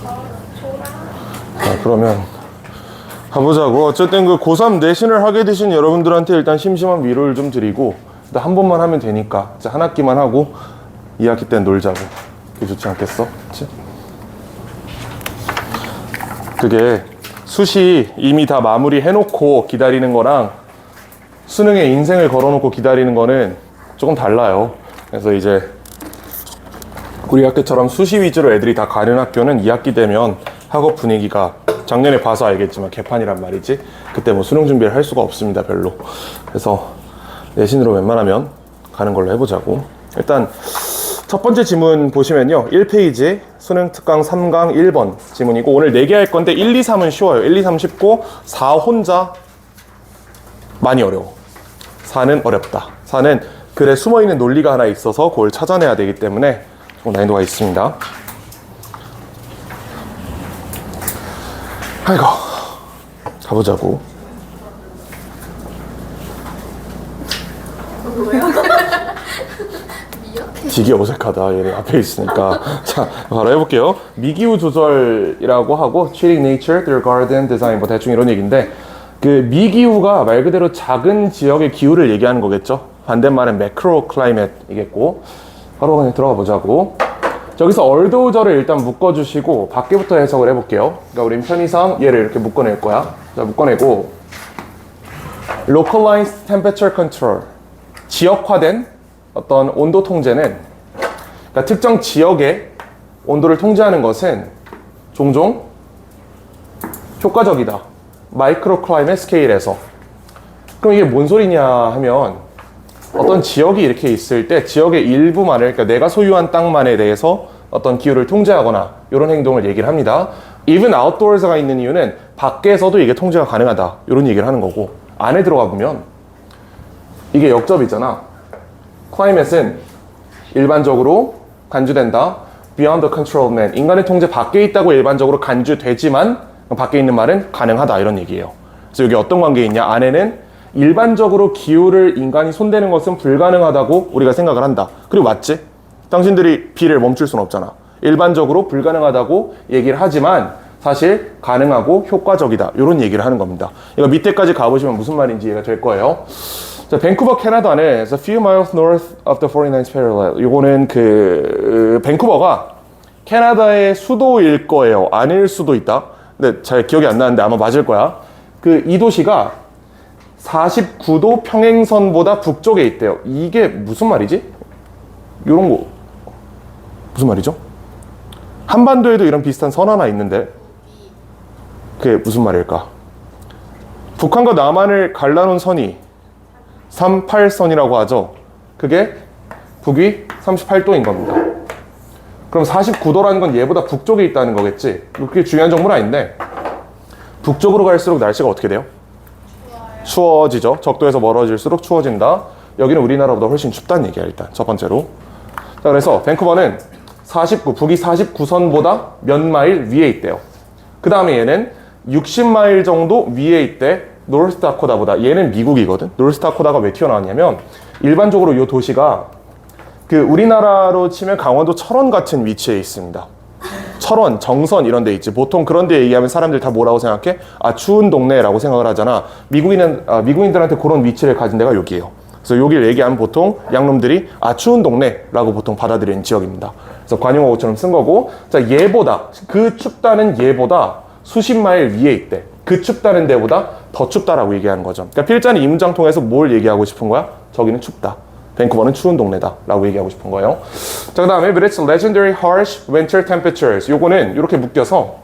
자, 그러면 가보자고. 어쨌든 그 고3 내신을 하게 되신 여러분들한테 일단 심심한 위로를 좀 드리고, 일단 한 번만 하면 되니까 한 학기만 하고 2학기 땐 놀자고. 그게 좋지 않겠어? 그치? 그게 수시 이미 다 마무리 해놓고 기다리는 거랑 수능에 인생을 걸어놓고 기다리는 거는 조금 달라요. 그래서 이제 우리 학교처럼 수시 위주로 애들이 다 가는 학교는 2학기 되면 학업 분위기가 작년에 봐서 알겠지만 개판이란 말이지. 그때 뭐 수능 준비를 할 수가 없습니다, 별로. 그래서 내신으로 웬만하면 가는 걸로 해보자고. 일단 첫 번째 지문 보시면요, 1페이지 수능 특강 3강 1번 지문이고, 오늘 4개 할 건데 1, 2, 3은 쉬워요. 1, 2, 3 쉽고 4 혼자 많이 어려워. 4는 어렵다. 4는 글에 숨어있는 논리가 하나 있어서 그걸 찾아내야 되기 때문에 조금 난이도가 있습니다. 아이고, 가보자고. 되게 어색하다, 얘네 앞에 있으니까. 자, 바로 해볼게요. 미기후 조절이라고 하고 Treating Nature Through Garden Design, 뭐 대충 이런 얘기인데, 그 미기후가 말 그대로 작은 지역의 기후를 얘기하는 거겠죠. 반대말은 매크로 클라이met이겠고. 바로 그냥 들어가 보자고. 저기서 얼도우저를 일단 묶어주시고 밖에부터 해석을 해볼게요. 그러니까 우린 편의상 얘를 이렇게 묶어낼 거야. 자, 묶어내고 Localized Temperature Control, 지역화된 어떤 온도 통제는, 그러니까 특정 지역의 온도를 통제하는 것은 종종 효과적이다. 마이크로 클라이밋 스케일에서. 그럼 이게 뭔 소리냐 하면, 어떤 지역이 이렇게 있을 때 지역의 일부만을, 그러니까 내가 소유한 땅만에 대해서 어떤 기후를 통제하거나 이런 행동을 얘기를 합니다. Even outdoors가 있는 이유는 밖에서도 이게 통제가 가능하다, 이런 얘기를 하는 거고, 안에 들어가 보면 이게 역접이잖아. 클라이밋은 일반적으로 간주된다. Beyond the control of man, 인간의 통제 밖에 있다고 일반적으로 간주되지만 밖에 있는 말은 가능하다, 이런 얘기예요. 그래서 여기 어떤 관계에 있냐, 안에는 일반적으로 기후를 인간이 손대는 것은 불가능하다고 우리가 생각을 한다. 그리고 맞지? 당신들이 비를 멈출 수는 없잖아. 일반적으로 불가능하다고 얘기를 하지만 사실 가능하고 효과적이다, 이런 얘기를 하는 겁니다. 이거 밑에까지 가보시면 무슨 말인지 이해가 될 거예요. 자, 밴쿠버 캐나다는 a few miles north of the 49th parallel. 이거는 밴쿠버가 캐나다의 수도일 거예요. 아닐 수도 있다. 근데 잘 기억이 안 나는데 아마 맞을 거야. 이 도시가 49도 평행선보다 북쪽에 있대요. 이게 무슨 말이지? 이런 거 무슨 말이죠? 한반도에도 이런 비슷한 선 하나 있는데 그게 무슨 말일까? 북한과 남한을 갈라놓은 선이 38선이라고 하죠. 그게 북위 38도인 겁니다. 그럼 49도라는 건 얘보다 북쪽에 있다는 거겠지? 그게 중요한 정보는 아닌데, 북쪽으로 갈수록 날씨가 어떻게 돼요? 추워지죠. 적도에서 멀어질수록 추워진다. 여기는 우리나라보다 훨씬 춥다는 얘기야, 일단 첫 번째로. 자, 그래서 밴쿠버는 북위 49선보다 몇 마일 위에 있대요. 그 다음에 얘는 60마일 정도 위에 있대. 노스다코다보다. 얘는 미국이거든. 노스다코다가 왜 튀어나왔냐면, 일반적으로 이 도시가 우리나라로 치면 강원도 철원 같은 위치에 있습니다. 철원, 정선 이런 데 있지. 보통 그런 데 얘기하면 사람들 다 뭐라고 생각해? 아, 추운 동네라고 생각을 하잖아. 미국인들한테 그런 위치를 가진 데가 여기예요. 그래서 여기를 얘기하면 보통 양놈들이 아, 추운 동네라고 보통 받아들이는 지역입니다. 그래서 관용어구처럼 쓴 거고, 자, 얘보다, 그 춥다는 얘보다 수십 마일 위에 있대. 그 춥다는 데보다 더 춥다라고 얘기하는 거죠. 그러니까 필자는 이 문장 통해서 뭘 얘기하고 싶은 거야? 저기는 춥다. 밴쿠버는 추운 동네다 라고 얘기하고 싶은 거예요. 자, 그 다음에 But it's legendary harsh winter temperatures. 요거는 이렇게 묶여서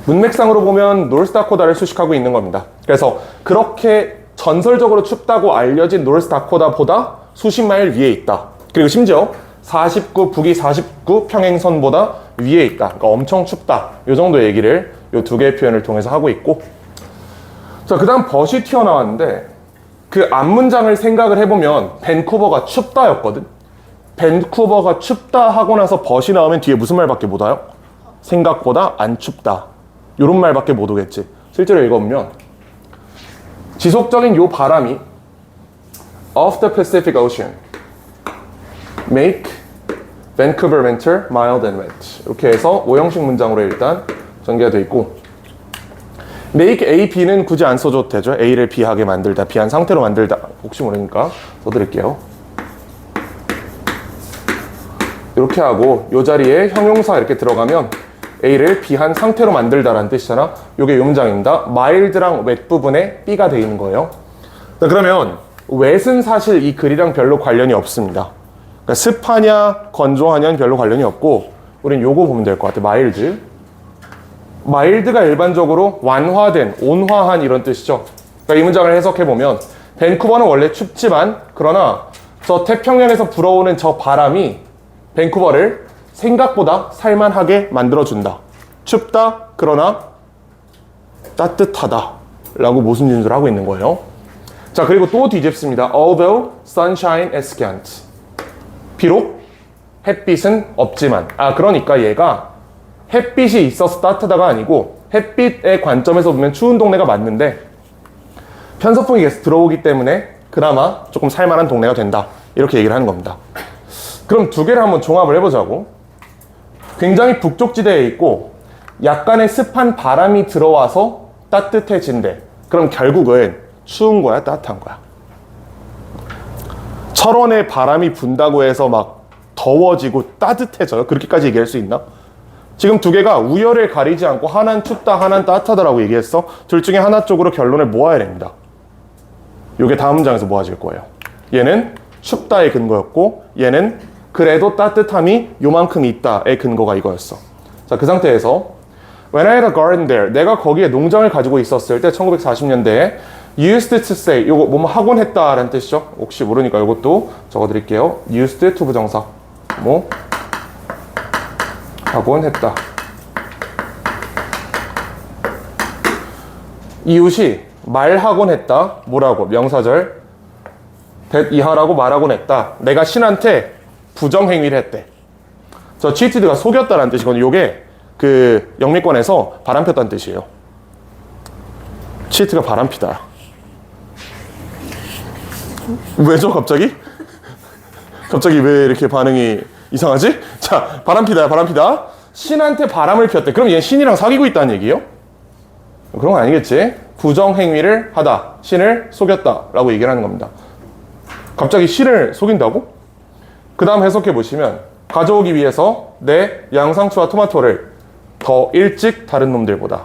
문맥상으로 보면 노스다코다를 수식하고 있는 겁니다. 그래서 그렇게 전설적으로 춥다고 알려진 노스다코다보다 수십 마일 위에 있다. 그리고 심지어 북위 49 평행선보다 위에 있다. 그러니까 엄청 춥다. 요 정도 얘기를 요 두 개의 표현을 통해서 하고 있고, 자, 그 다음 벗이 튀어나왔는데 그 앞문장을 생각을 해보면 밴쿠버가 춥다였거든. 밴쿠버가 춥다 하고 나서 벗이 나오면 뒤에 무슨 말밖에 못 와요? 생각보다 안 춥다. 요런 말밖에 못 오겠지. 실제로 읽어보면 지속적인 요 바람이 of the Pacific Ocean make Vancouver winter, mild and wet. 이렇게 해서 5형식 문장으로 일단 전개가 되어 있고, make A, B는 굳이 안 써줘도 되죠. A를 B하게 만들다, B한 상태로 만들다. 혹시 모르니까 써드릴게요. 이렇게 하고 이 자리에 형용사 이렇게 들어가면 A를 B한 상태로 만들다라는 뜻이잖아. 이게 이 문장입니다. mild랑 wet 부분에 B가 되어 있는 거예요. 자, 그러면 wet은 사실 이 글이랑 별로 관련이 없습니다. 그러니까 습하냐 건조하냐는 별로 관련이 없고 우린 요거 보면 될 것 같아. mild. mild가 일반적으로 완화된, 온화한 이런 뜻이죠. 그러니까 이 문장을 해석해보면 밴쿠버는 원래 춥지만 그러나 저 태평양에서 불어오는 저 바람이 밴쿠버를 생각보다 살만하게 만들어준다. 춥다, 그러나 따뜻하다 라고 모순 진술을 하고 있는 거예요. 자, 그리고 또 뒤집습니다. Although sunshine is scant. 비록 햇빛은 없지만. 그러니까 얘가 햇빛이 있어서 따뜻하다가 아니고 햇빛의 관점에서 보면 추운 동네가 맞는데 편서풍이 계속 들어오기 때문에 그나마 조금 살만한 동네가 된다. 이렇게 얘기를 하는 겁니다. 그럼 두 개를 한번 종합을 해보자고. 굉장히 북쪽지대에 있고 약간의 습한 바람이 들어와서 따뜻해진대. 그럼 결국은 추운 거야, 따뜻한 거야? 철원에 바람이 분다고 해서 막 더워지고 따뜻해져요? 그렇게까지 얘기할 수 있나? 지금 두 개가 우열을 가리지 않고 하나는 춥다, 하나는 따뜻하다라고 얘기했어. 둘 중에 하나 쪽으로 결론을 모아야 됩니다. 이게 다음 문장에서 모아질 거예요. 얘는 춥다의 근거였고 얘는 그래도 따뜻함이 요만큼 있다의 근거가 이거였어. 자, 그 상태에서 When I had a garden there, 내가 거기에 농장을 가지고 있었을 때 1940년대에 used to say, 요거 뭐뭐 하곤 했다라는 뜻이죠. 혹시 모르니까 요것도 적어드릴게요. used to 부정사 뭐 하곤 했다. 이웃이 말하곤 했다. 뭐라고? 명사절 that 이하라고 말하곤 했다. 내가 신한테 부정행위를 했대. 저 cheated가 속였다라는 뜻이거든요. 요게 그 영미권에서 바람폈다는 뜻이에요. cheat가 바람피다. 왜죠 갑자기? 갑자기 왜 이렇게 반응이 이상하지? 자, 바람피다, 바람피다. 신한테 바람을 피웠대. 그럼 얘는 신이랑 사귀고 있다는 얘기예요? 그런 건 아니겠지. 부정행위를 하다. 신을 속였다라고 얘기를 하는 겁니다. 갑자기 신을 속인다고? 그 다음 해석해 보시면 가져오기 위해서 내 양상추와 토마토를 더 일찍 다른 놈들보다.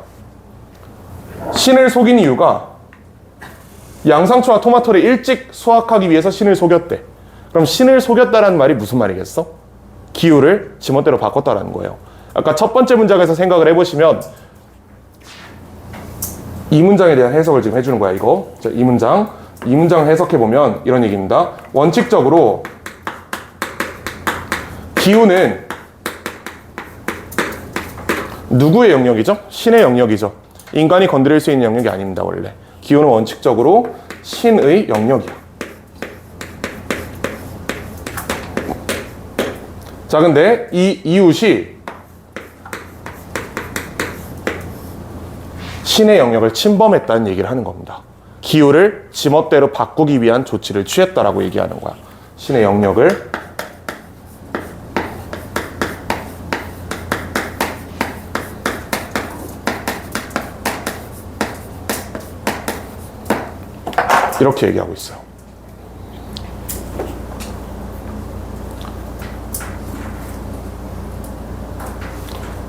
신을 속인 이유가 양상추와 토마토를 일찍 수확하기 위해서 신을 속였대. 그럼 신을 속였다라는 말이 무슨 말이겠어? 기후를 지멋대로 바꿨다라는 거예요. 아까 첫 번째 문장에서 생각을 해보시면 이 문장에 대한 해석을 지금 해주는 거야, 이거. 자, 이 문장 해석해보면 이런 얘기입니다. 원칙적으로 기후는 누구의 영역이죠? 신의 영역이죠. 인간이 건드릴 수 있는 영역이 아닙니다, 원래. 기후는 원칙적으로 신의 영역이야. 자, 근데 이 이웃이 신의 영역을 침범했다는 얘기를 하는 겁니다. 기후를 지멋대로 바꾸기 위한 조치를 취했다라고 얘기하는 거야. 신의 영역을. 이렇게 얘기하고 있어요.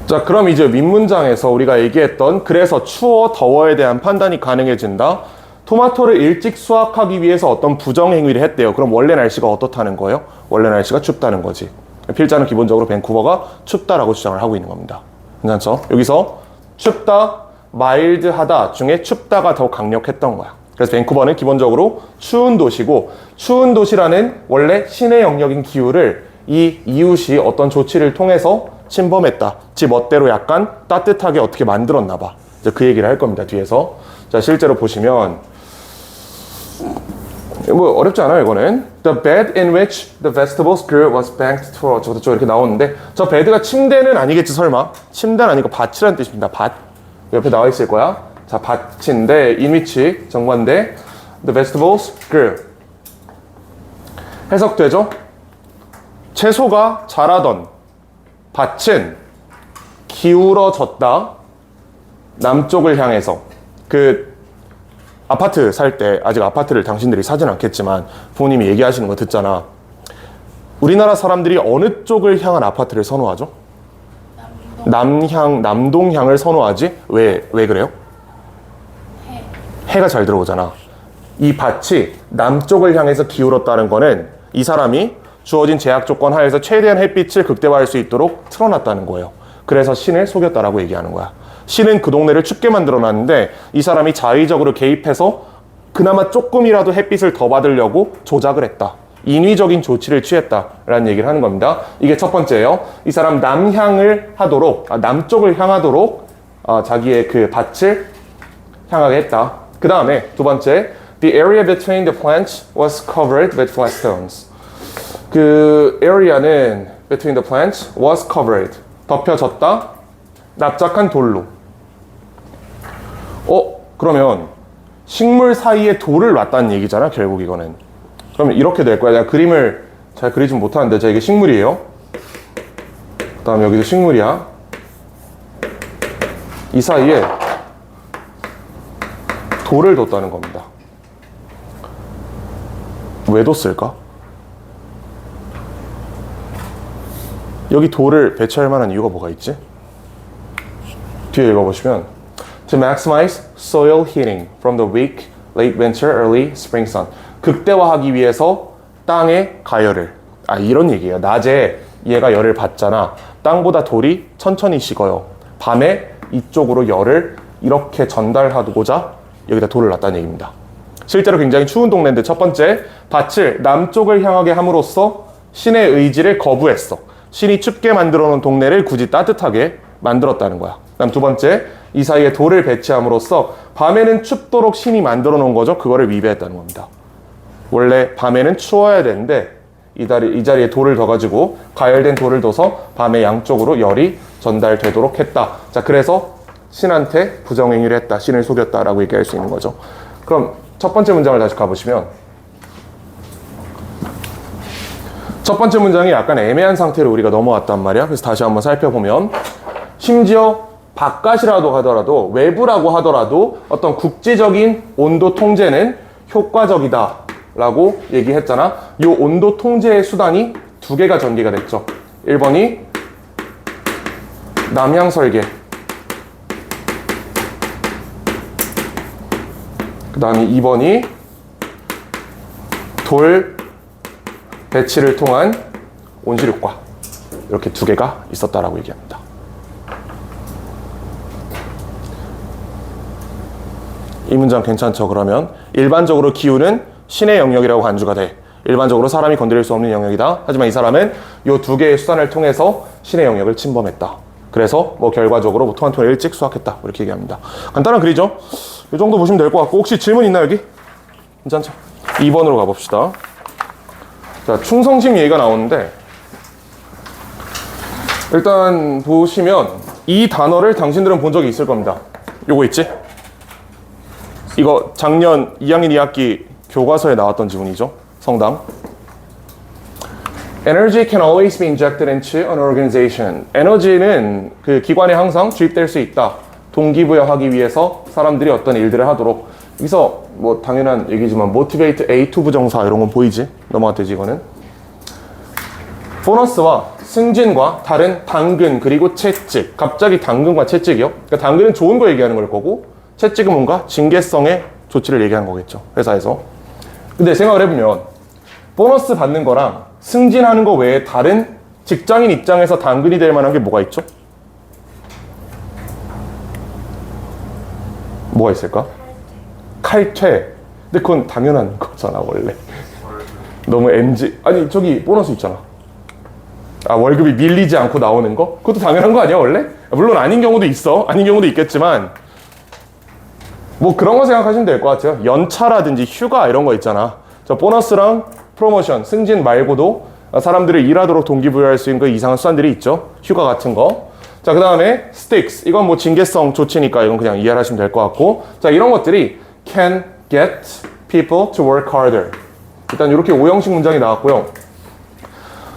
자, 그럼 이제 윗문장에서 우리가 얘기했던 그래서 추워 더워에 대한 판단이 가능해진다. 토마토를 일찍 수확하기 위해서 어떤 부정행위를 했대요. 그럼 원래 날씨가 어떻다는 거예요? 원래 날씨가 춥다는 거지. 필자는 기본적으로 밴쿠버가 춥다라고 주장을 하고 있는 겁니다. 괜찮죠? 여기서 춥다, 마일드하다 중에 춥다가 더 강력했던 거야. 그래서 밴쿠버는 기본적으로 추운 도시고, 추운 도시라는 원래 신의 영역인 기후를 이 이웃이 어떤 조치를 통해서 침범했다. 지 멋대로 약간 따뜻하게 어떻게 만들었나 봐. 이제 그 얘기를 할 겁니다, 뒤에서. 자, 실제로 보시면 뭐 어렵지 않아요, 이거는. The bed in which the vegetables grew was banked to 저것도 이렇게 나오는데, 저 bed가 침대는 아니겠지 설마? 침대는 아니고 밭이라는 뜻입니다. 밭. 옆에 나와 있을 거야. 자, 밭인데 in which 정관대 the vegetables grew. 해석되죠? 채소가 자라던 밭은 기울어졌다. 남쪽을 향해서. 그 아파트 살 때, 아직 아파트를 당신들이 사진 않겠지만 부모님이 얘기하시는 거 듣잖아. 우리나라 사람들이 어느 쪽을 향한 아파트를 선호하죠? 남동향을 선호하지? 왜 그래요? 해가 잘 들어오잖아. 이 밭이 남쪽을 향해서 기울었다는 거는 이 사람이 주어진 제약 조건 하에서 최대한 햇빛을 극대화할 수 있도록 틀어놨다는 거예요. 그래서 신을 속였다라고 얘기하는 거야. 신은 그 동네를 춥게 만들어놨는데 이 사람이 자의적으로 개입해서 그나마 조금이라도 햇빛을 더 받으려고 조작을 했다. 인위적인 조치를 취했다라는 얘기를 하는 겁니다. 이게 첫 번째예요. 이 사람 남향을 하도록, 남쪽을 향하도록 자기의 그 밭을 향하게 했다. 그 다음에 두 번째, the area between the plants was covered with flat stones. 그 area는 between the plants was covered. 덮여졌다. 납작한 돌로. 그러면 식물 사이에 돌을 놨다는 얘기잖아, 결국 이거는. 그러면 이렇게 될 거야. 내가 그림을 잘 그리진 못하는데, 자, 이게 식물이에요. 그 다음에 여기도 식물이야. 이 사이에 돌을 뒀다는 겁니다. 왜 뒀을까? 여기 돌을 배치할 만한 이유가 뭐가 있지? 뒤에 읽어보시면 To maximize soil heating from the weak late winter, early spring sun. 극대화하기 위해서 땅의 가열을. 이런 얘기예요. 낮에 얘가 열을 받잖아. 땅보다 돌이 천천히 식어요. 밤에 이쪽으로 열을 이렇게 전달하고자 여기다 돌을 놨다는 얘기입니다. 실제로 굉장히 추운 동네인데 첫 번째, 밭을 남쪽을 향하게 함으로써 신의 의지를 거부했어. 신이 춥게 만들어 놓은 동네를 굳이 따뜻하게 만들었다는 거야. 그다음 두 번째, 이 사이에 돌을 배치함으로써 밤에는 춥도록 신이 만들어 놓은 거죠. 그거를 위배했다는 겁니다. 원래 밤에는 추워야 되는데 이 자리에 돌을 더 가지고 가열된 돌을 둬서 밤에 양쪽으로 열이 전달되도록 했다. 자, 그래서 신한테 부정행위를 했다. 신을 속였다라고 얘기할 수 있는 거죠. 그럼 첫 번째 문장을 다시 가보시면 첫 번째 문장이 약간 애매한 상태로 우리가 넘어왔단 말이야. 그래서 다시 한번 살펴보면 심지어 바깥이라도 하더라도 외부라고 하더라도 어떤 국제적인 온도 통제는 효과적이다 라고 얘기했잖아. 이 온도 통제의 수단이 두 개가 전개가 됐죠. 1번이 남향 설계, 그 다음에 2번이 돌 배치를 통한 온실 효과. 이렇게 두 개가 있었다라고 얘기합니다. 이 문장 괜찮죠? 그러면 일반적으로 기후는 신의 영역이라고 간주가 돼. 일반적으로 사람이 건드릴 수 없는 영역이다. 하지만 이 사람은 이 두 개의 수단을 통해서 신의 영역을 침범했다. 그래서 결과적으로 토마토를 일찍 수확했다. 이렇게 얘기합니다. 간단한 글이죠? 이 정도 보시면 될 것 같고, 혹시 질문 있나 여기? 괜찮죠? 2번으로 가봅시다. 자, 충성심 얘기가 나오는데 일단 보시면 이 단어를 당신들은 본 적이 있을 겁니다. 요거 있지? 이거 작년 2학년 2학기 교과서에 나왔던 지문이죠. 성당. Energy can always be injected into an organization. 에너지는 그 기관에 항상 주입될 수 있다. 동기부여하기 위해서 사람들이 어떤 일들을 하도록. 여기서 당연한 얘기지만 motivate A2 부정사 이런 건 보이지? 넘어갔대지 이거는. 보너스와 승진과 다른 당근 그리고 채찍. 갑자기 당근과 채찍이요? 그러니까 당근은 좋은 거 얘기하는 걸 거고 채찍은 뭔가 징계성의 조치를 얘기하는 거겠죠. 회사에서. 근데 생각을 해보면 보너스 받는 거랑 승진하는 거 외에 다른 직장인 입장에서 당근이 될 만한 게 뭐가 있죠? 뭐가 있을까? 칼퇴. 근데 그건 당연한 거잖아 원래. 너무 MG. 아니 저기 보너스 있잖아. 월급이 밀리지 않고 나오는 거? 그것도 당연한 거 아니야 원래? 물론 아닌 경우도 있어. 아닌 경우도 있겠지만 그런 거 생각하시면 될 것 같아요. 연차라든지 휴가 이런 거 있잖아. 저 보너스랑 프로모션, 승진 말고도 사람들을 일하도록 동기부여할 수 있는 그 이상한 수단들이 있죠. 휴가 같은 거. 자, 그 다음에 sticks. 이건 징계성 조치니까 이건 그냥 이해를 하시면 될 것 같고. 자, 이런 것들이 can get people to work harder. 일단 이렇게 5형식 문장이 나왔고요.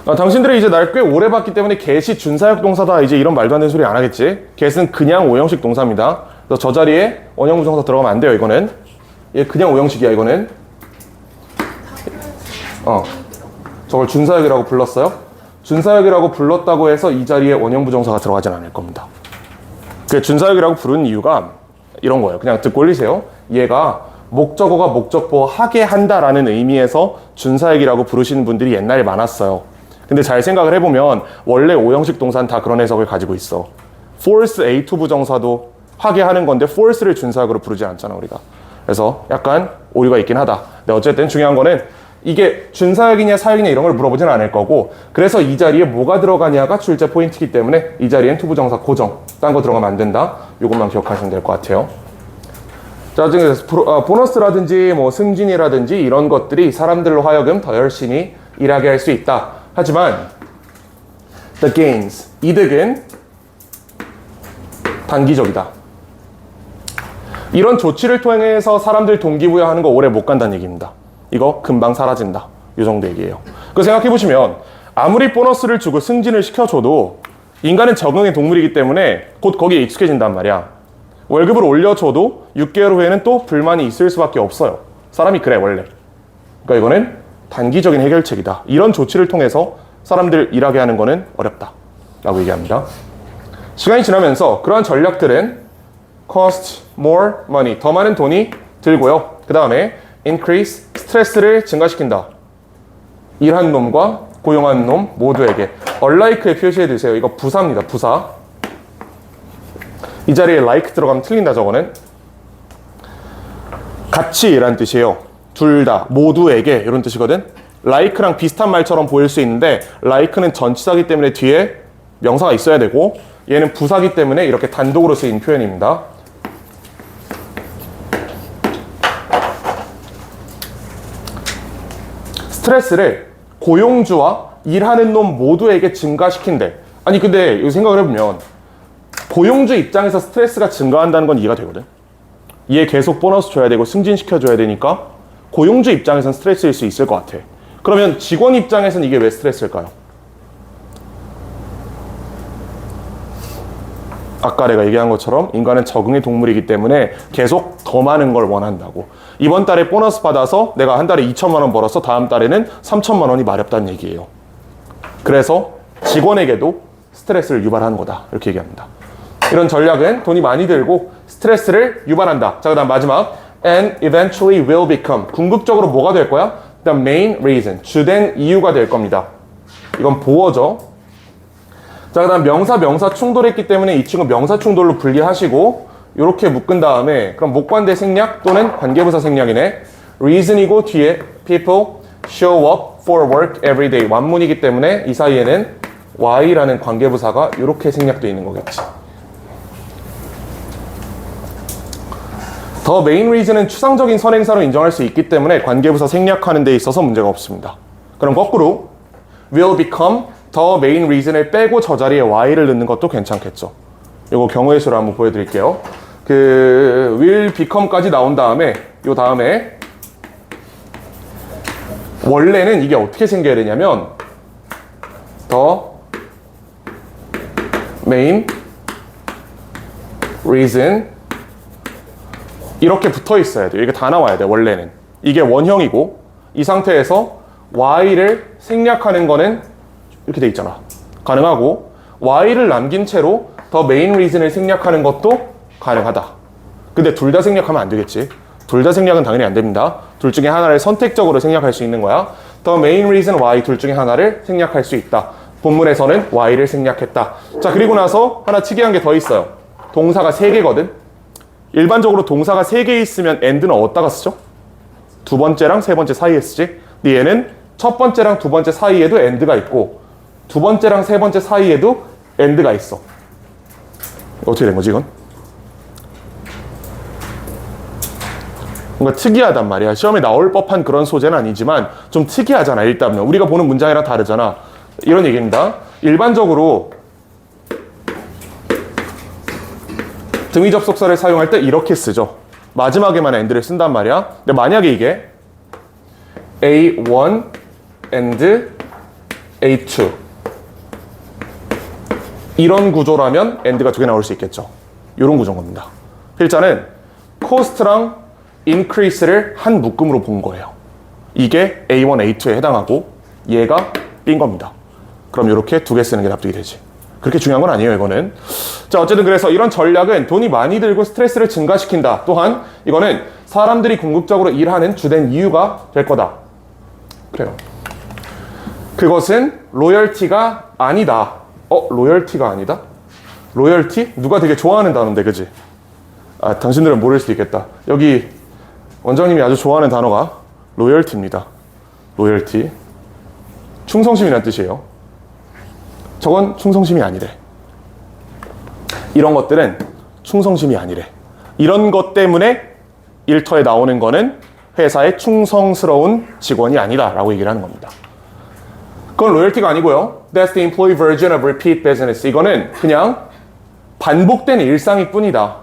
당신들이 이제 날 꽤 오래 봤기 때문에 get이 준사역 동사다 이제 이런 말도 안 되는 소리 안 하겠지? get은 그냥 오형식 동사입니다. 그래서 저 자리에 원형부정사 들어가면 안 돼요. 이거는 얘 그냥 오형식이야. 이거는 저걸 준사역이라고 불렀어요? 준사역이라고 불렀다고 해서 이 자리에 원형부정사가 들어가진 않을 겁니다. 그 준사역이라고 부르는 이유가 이런 거예요. 그냥 듣고 올리세요. 얘가 목적어가 목적보 하게 한다라는 의미에서 준사역이라고 부르시는 분들이 옛날에 많았어요. 근데 잘 생각을 해보면 원래 오형식 동사는 다 그런 해석을 가지고 있어. force A2 부정사도 하게 하는 건데 force를 준사역으로 부르지 않잖아 우리가. 그래서 약간 오류가 있긴 하다. 근데 어쨌든 중요한 거는 이게 준사역이냐 사역이냐 이런 걸 물어보진 않을 거고, 그래서 이 자리에 뭐가 들어가냐가 출제 포인트이기 때문에 이 자리엔 투부정사 고정, 딴 거 들어가면 안 된다. 이것만 기억하시면 될 것 같아요. 자, 지금 보너스라든지 뭐 승진이라든지 이런 것들이 사람들로 하여금 더 열심히 일하게 할 수 있다. 하지만 the gains, 이득은 단기적이다. 이런 조치를 통해서 사람들 동기부여하는 거 오래 못 간다는 얘기입니다. 이거 금방 사라진다. 이 정도 얘기예요. 그 생각해보시면 아무리 보너스를 주고 승진을 시켜줘도 인간은 적응의 동물이기 때문에 곧 거기에 익숙해진단 말이야. 월급을 올려줘도 6개월 후에는 또 불만이 있을 수밖에 없어요. 사람이 그래 원래. 그러니까 이거는 단기적인 해결책이다. 이런 조치를 통해서 사람들 일하게 하는 거는 어렵다 라고 얘기합니다. 시간이 지나면서 그러한 전략들은 cost more money, 더 많은 돈이 들고요. 그 다음에 increase, 스트레스를 증가시킨다. 일한 놈과 고용한 놈 모두에게. unlike에 표시해 두세요. 이거 부사입니다. 부사. 이 자리에 like 들어가면 틀린다. 저거는 같이 이란 뜻이에요. 둘 다, 모두에게 이런 뜻이거든. like랑 비슷한 말처럼 보일 수 있는데 like는 전치사기 때문에 뒤에 명사가 있어야 되고 얘는 부사기 때문에 이렇게 단독으로 쓰인 표현입니다. 스트레스를 고용주와 일하는 놈 모두에게 증가시킨대. 아니 근데 이거 생각을 해보면 고용주 입장에서 스트레스가 증가한다는 건 이해가 되거든. 얘 계속 보너스 줘야 되고 승진시켜줘야 되니까 고용주 입장에선 스트레스일 수 있을 것 같아. 그러면 직원 입장에선 이게 왜 스트레스일까요? 아까 내가 얘기한 것처럼 인간은 적응의 동물이기 때문에 계속 더 많은 걸 원한다고. 이번 달에 보너스 받아서 내가 한 달에 2천만 원 벌었어. 다음 달에는 3천만 원이 마렵다는 얘기예요. 그래서 직원에게도 스트레스를 유발하는 거다. 이렇게 얘기합니다. 이런 전략은 돈이 많이 들고 스트레스를 유발한다. 자, 그 다음 마지막 and eventually will become. 궁극적으로 뭐가 될 거야? The main reason. 주된 이유가 될 겁니다. 이건 보어죠. 자, 그 다음 명사 충돌했기 때문에 이 친구 명사 충돌로 분리하시고 이렇게 묶은 다음에 그럼 목관대 생략 또는 관계부사 생략이네. reason이고 뒤에 people show up for work every day. 완문이기 때문에 이 사이에는 y라는 관계부사가 이렇게 생략되어 있는 거겠지. The main reason은 추상적인 선행사로 인정할 수 있기 때문에 관계부사 생략하는 데 있어서 문제가 없습니다. 그럼 거꾸로 will become the main reason을 빼고 저 자리에 y를 넣는 것도 괜찮겠죠. 이거 경우의 수를 한번 보여드릴게요. 그 will become까지 나온 다음에 요 다음에 원래는 이게 어떻게 생겨야 되냐면 the main reason 이렇게 붙어 있어야 돼요. 이게 다 나와야 돼. 원래는 이게 원형이고 이 상태에서 y를 생략하는 거는 이렇게 돼 있잖아. 가능하고 y를 남긴 채로 the main reason을 생략하는 것도 가능하다. 근데 둘 다 생략하면 안 되겠지. 둘 다 생략은 당연히 안 됩니다. 둘 중에 하나를 선택적으로 생략할 수 있는 거야. The main reason y 둘 중에 하나를 생략할 수 있다. 본문에서는 y를 생략했다. 자, 그리고 나서 하나 특이한 게 더 있어요. 동사가 3개거든. 일반적으로 동사가 3개 있으면 and는 어디다가 쓰죠? 두 번째랑 세 번째 사이에 쓰지. 근데 얘는 첫 번째랑 두 번째 사이에도 and가 있고 두 번째랑 세 번째 사이에도 and가 있어. 어떻게 된 거지 이건? 뭔가 특이하단 말이야. 시험에 나올 법한 그런 소재는 아니지만 좀 특이하잖아. 일단은 우리가 보는 문장이랑 다르잖아. 이런 얘기입니다. 일반적으로 등위 접속사를 사용할 때 이렇게 쓰죠. 마지막에만 and를 쓴단 말이야. 근데 만약에 이게 A1 and A2 이런 구조라면 and가 두 개 나올 수 있겠죠. 이런 구조인 겁니다. 필자는 cost랑 increase를 한 묶음으로 본 거예요. 이게 A1, A2에 해당하고 얘가 B인 겁니다. 그럼 이렇게 두 개 쓰는 게 납득이 되지. 그렇게 중요한 건 아니에요, 이거는. 자, 어쨌든 그래서 이런 전략은 돈이 많이 들고 스트레스를 증가시킨다. 또한 이거는 사람들이 궁극적으로 일하는 주된 이유가 될 거다. 그래요. 그것은 로열티가 아니다. 로열티가 아니다? 로열티? 누가 되게 좋아하는 단어인데, 그지? 아, 당신들은 모를 수도 있겠다. 여기 원장님이 아주 좋아하는 단어가 로열티입니다. 로열티. 충성심이란 뜻이에요. 저건 충성심이 아니래. 이런 것들은 충성심이 아니래. 이런 것 때문에 일터에 나오는 거는 회사의 충성스러운 직원이 아니다 라고 얘기를 하는 겁니다. 그건 로열티가 아니고요. That's the employee version of repeat business. 이거는 그냥 반복된 일상일 뿐이다.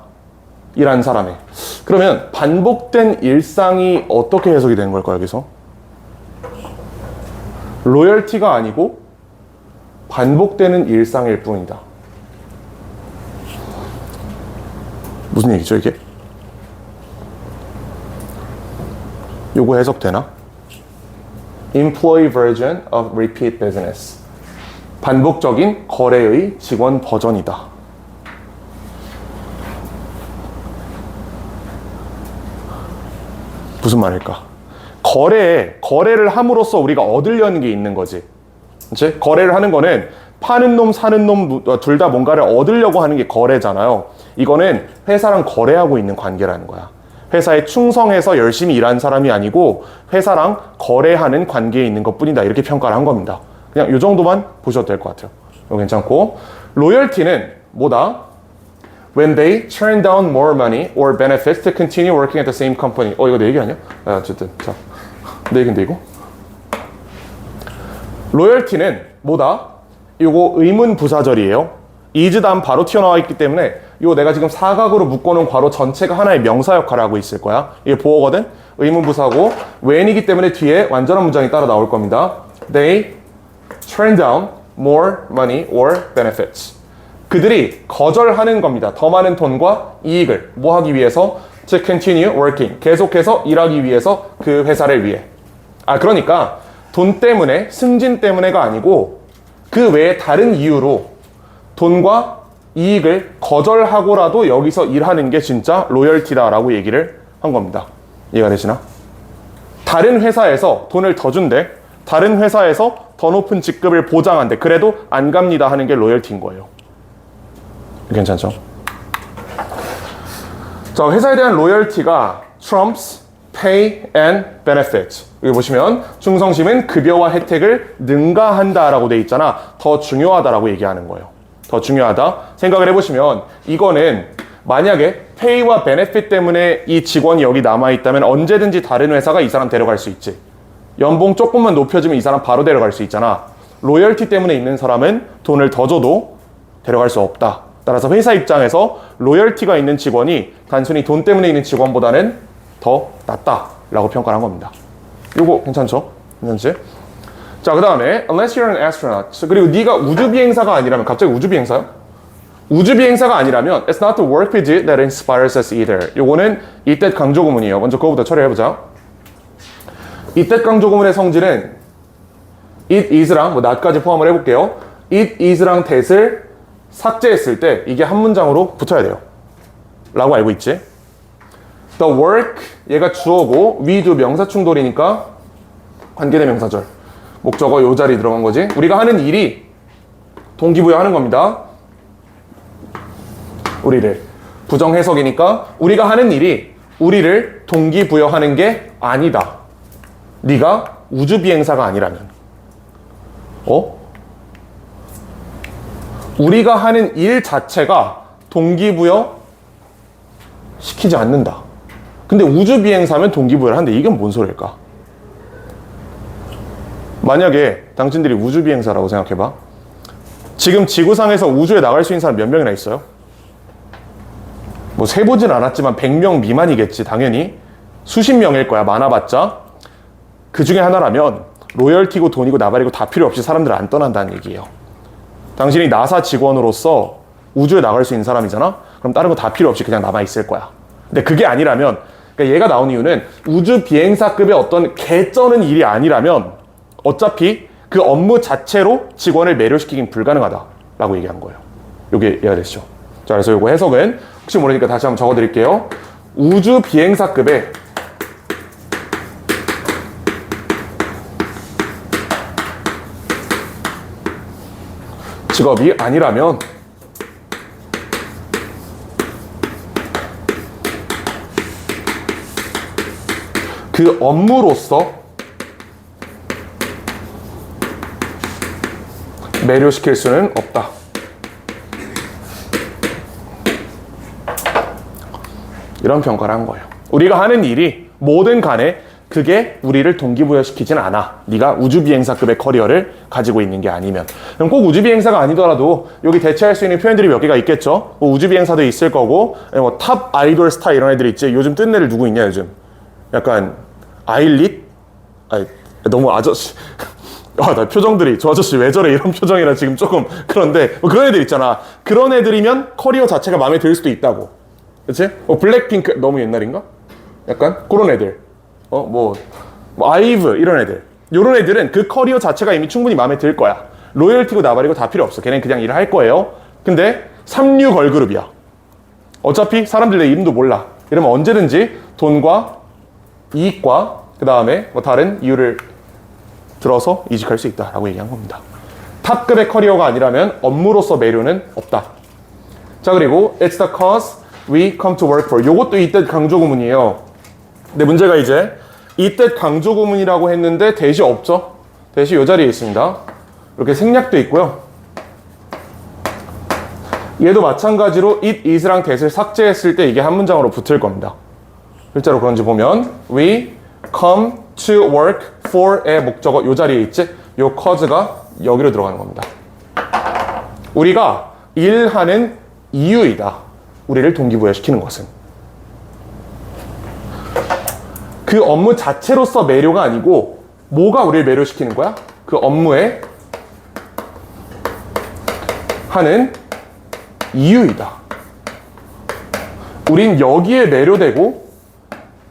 일하는 사람의. 그러면 반복된 일상이 어떻게 해석이 되는 걸까요, 여기서? 로열티가 아니고 반복되는 일상일 뿐이다. 무슨 얘기죠, 이게? 요거 해석되나? Employee version of repeat business. 반복적인 거래의 직원 버전이다. 무슨 말일까? 거래를 함으로써 우리가 얻으려는 게 있는 거지. 그치? 거래를 하는 거는 파는 놈, 사는 놈 둘 다 뭔가를 얻으려고 하는 게 거래잖아요. 이거는 회사랑 거래하고 있는 관계라는 거야. 회사에 충성해서 열심히 일하는 사람이 아니고 회사랑 거래하는 관계에 있는 것뿐이다. 이렇게 평가를 한 겁니다. 그냥 이 정도만 보셔도 될 것 같아요. 이거 괜찮고. 로열티는 뭐다? When they turn down more money or benefits to continue working at the same company. 이거 내 얘기 아니야? 어쨌든 자, 내 얘기인데 이거. 로열티는 뭐다? 이거 의문 부사절이에요. is 다음 바로 튀어나와 있기 때문에 이거 내가 지금 사각으로 묶어놓은 괄호 전체가 하나의 명사 역할을 하고 있을 거야. 이게 보어거든? 의문 부사고 when이기 때문에 뒤에 완전한 문장이 따라 나올 겁니다. They turn down more money or benefits. 그들이 거절하는 겁니다. 더 많은 돈과 이익을 뭐 하기 위해서? To continue working. 계속해서 일하기 위해서 그 회사를 위해. 그러니까 돈 때문에, 승진 때문에가 아니고 그 외에 다른 이유로 돈과 이익을 거절하고라도 여기서 일하는 게 진짜 로열티다라고 얘기를 한 겁니다. 이해가 되시나? 다른 회사에서 돈을 더 준대. 다른 회사에서 더 높은 직급을 보장한대. 그래도 안 갑니다 하는 게 로열티인 거예요. 괜찮죠? 자, 회사에 대한 로열티가 trumps pay and benefits. 여기 보시면 충성심은 급여와 혜택을 능가한다라고 돼 있잖아. 더 중요하다라고 얘기하는 거예요. 더 중요하다. 생각을 해보시면 이거는 만약에 pay와 benefit 때문에 이 직원이 여기 남아있다면 언제든지 다른 회사가 이 사람 데려갈 수 있지. 연봉 조금만 높여주면 이 사람 바로 데려갈 수 있잖아. 로열티 때문에 있는 사람은 돈을 더 줘도 데려갈 수 없다. 따라서 회사 입장에서 로열티가 있는 직원이 단순히 돈 때문에 있는 직원보다는 더 낫다라고 평가를 한 겁니다. 요거 괜찮죠? 괜찮지? 자, 그 다음에 unless you're an astronaut. 그리고 네가 우주비행사가 아니라면 갑자기 우주비행사요? 우주비행사가 아니라면 it's not the work we did that inspires us either. 요거는 이때 강조구문이에요. 먼저 그거부터 처리해보자. 이때 강조구문의 성질은 it is랑 뭐 not까지 포함을 해볼게요. it is랑 that을 삭제했을 때 이게 한 문장으로 붙어야 돼요. 라고 알고 있지? The work, 얘가 주어고 we do 명사 충돌이니까 관계대 명사절. 목적어 요 자리 들어간 거지. 우리가 하는 일이 동기부여하는 겁니다. 우리를. 부정해석이니까 우리가 하는 일이 우리를 동기부여하는 게 아니다. 네가 우주비행사가 아니라면. 우리가 하는 일 자체가 동기부여 시키지 않는다. 근데 우주비행사면 동기부여를 하는데 이게 뭔 소리일까? 만약에 당신들이 우주비행사라고 생각해봐. 지금 지구상에서 우주에 나갈 수 있는 사람 몇 명이나 있어요? 뭐 세보진 않았지만 100명 미만이겠지. 당연히 수십 명일 거야. 많아봤자. 그 중에 하나라면 로열티고 돈이고 나발이고 다 필요 없이 사람들 안 떠난다는 얘기예요. 당신이 나사 직원으로서 우주에 나갈 수 있는 사람이잖아? 그럼 다른 거 다 필요 없이 그냥 남아있을 거야. 근데 그게 아니라면, 그러니까 얘가 나온 이유는 우주 비행사급의 어떤 개쩌는 일이 아니라면 어차피 그 업무 자체로 직원을 매료시키긴 불가능하다라고 얘기한 거예요. 요게 이해가 되시죠? 자, 그래서 요거 해석은 혹시 모르니까 다시 한번 적어드릴게요. 우주 비행사급의 직업이 아니라면 그 업무로서 매료시킬 수는 없다. 이런 평가를 한 거예요. 우리가 하는 일이 뭐든 간에 그게 우리를 동기부여시키진 않아. 네가 우주비행사급의 커리어를 가지고 있는 게 아니면. 그럼 꼭 우주비행사가 아니더라도 여기 대체할 수 있는 표현들이 몇 개가 있겠죠. 뭐 우주비행사도 있을 거고, 뭐 탑 아이돌 스타 이런 애들 있지. 요즘 뜬 애들 누구 있냐 요즘. 약간 아일릿? 아니, 너무 아저씨. 나 표정들이 저 아저씨 왜 저래 이런 표정이라 지금 조금 그런데 뭐 그런 애들 있잖아. 그런 애들이면 커리어 자체가 마음에 들 수도 있다고. 그치? 블랙핑크 너무 옛날인가? 약간 그런 애들. 뭐 아이브 이런 애들. 요런 애들은 그 커리어 자체가 이미 충분히 마음에 들 거야. 로열티고 나발이고 다 필요 없어. 걔는 그냥 일을 할 거예요. 근데 3류 걸그룹이야. 어차피 사람들 내 이름도 몰라. 이러면 언제든지 돈과 이익과 그 다음에 뭐 다른 이유를 들어서 이직할 수 있다라고 얘기한 겁니다. 탑급의 커리어가 아니라면 업무로서 매료는 없다. 자, 그리고 It's the cause we come to work for. 요것도 이때 강조구문이에요. 근데 문제가 이제 이때 강조구문이라고 했는데 대시 없죠? 대시 이 자리에 있습니다. 이렇게 생략도 있고요. 얘도 마찬가지로 it is랑 that을 삭제했을 때 이게 한 문장으로 붙을 겁니다. 실제로 그런지 보면 we come to work for의 목적어 이 자리에 있지? 이 cause가 여기로 들어가는 겁니다. 우리가 일하는 이유이다. 우리를 동기부여시키는 것은. 그 업무 자체로서 매료가 아니고 뭐가 우리를 매료시키는 거야? 그 업무에 하는 이유이다. 우린 여기에 매료되고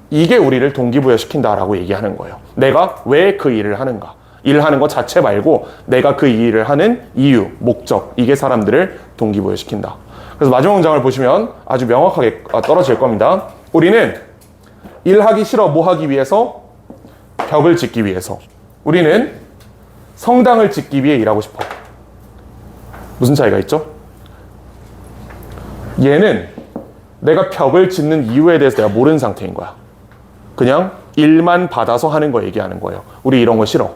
이게 우리를 동기부여시킨다라고 얘기하는 거예요. 내가 왜 그 일을 하는가? 일하는 것 자체 말고 내가 그 일을 하는 이유, 목적, 이게 사람들을 동기부여시킨다. 그래서 마지막 문장을 보시면 아주 명확하게 떨어질 겁니다. 우리는 일하기 싫어 뭐 하기 위해서? 벽을 짓기 위해서. 우리는 성당을 짓기 위해 일하고 싶어. 무슨 차이가 있죠? 얘는 내가 벽을 짓는 이유에 대해서 내가 모르는 상태인 거야. 그냥 일만 받아서 하는 거 얘기하는 거예요. 우리 이런 거 싫어.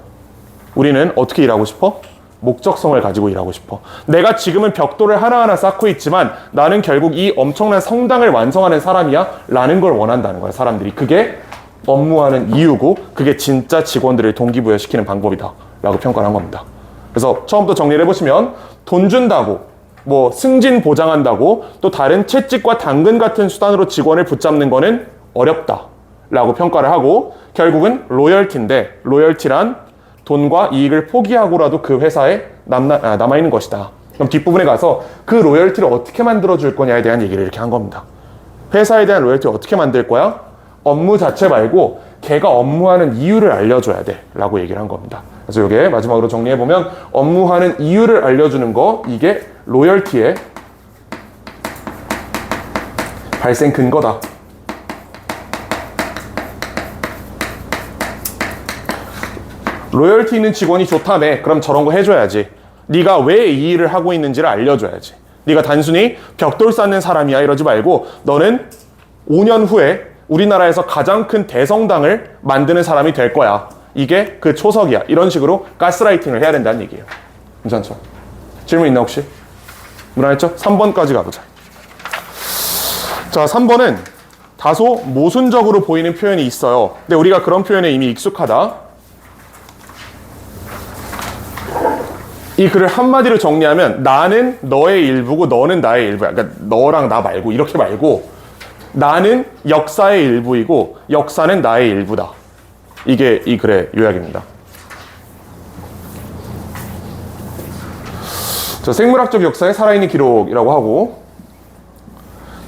우리는 어떻게 일하고 싶어? 목적성을 가지고 일하고 싶어. 내가 지금은 벽돌을 하나하나 쌓고 있지만 나는 결국 이 엄청난 성당을 완성하는 사람이야 라는 걸 원한다는 거야. 사람들이. 그게 업무하는 이유고 그게 진짜 직원들을 동기부여시키는 방법이다 라고 평가를 한 겁니다. 그래서 처음부터 정리를 해보시면 돈 준다고 뭐 승진 보장한다고 또 다른 채찍과 당근 같은 수단으로 직원을 붙잡는 거는 어렵다 라고 평가를 하고 결국은 로열티인데 로열티란 돈과 이익을 포기하고라도 그 회사에 남아있는 것이다. 그럼 뒷부분에 가서 그 로열티를 어떻게 만들어줄 거냐에 대한 얘기를 이렇게 한 겁니다. 회사에 대한 로열티를 어떻게 만들 거야? 업무 자체 말고 걔가 업무하는 이유를 알려줘야 돼 라고 얘기를 한 겁니다. 그래서 이게 마지막으로 정리해보면 업무하는 이유를 알려주는 거 이게 로열티의 발생 근거다. 로열티 있는 직원이 좋다며. 그럼 저런 거 해줘야지. 네가 왜 이 일을 하고 있는지를 알려줘야지. 네가 단순히 벽돌 쌓는 사람이야 이러지 말고 너는 5년 후에 우리나라에서 가장 큰 대성당을 만드는 사람이 될 거야. 이게 그 초석이야. 이런 식으로 가스라이팅을 해야 된다는 얘기예요. 괜찮죠? 질문 있나 혹시? 무난했죠? 3번까지 가보자. 자, 3번은 다소 모순적으로 보이는 표현이 있어요. 근데 우리가 그런 표현에 이미 익숙하다. 이 글을 한마디로 정리하면 나는 너의 일부고 너는 나의 일부야. 그러니까 너랑 나 말고 이렇게 말고 나는 역사의 일부이고 역사는 나의 일부다. 이게 이 글의 요약입니다. 자, 생물학적 역사의 살아있는 기록이라고 하고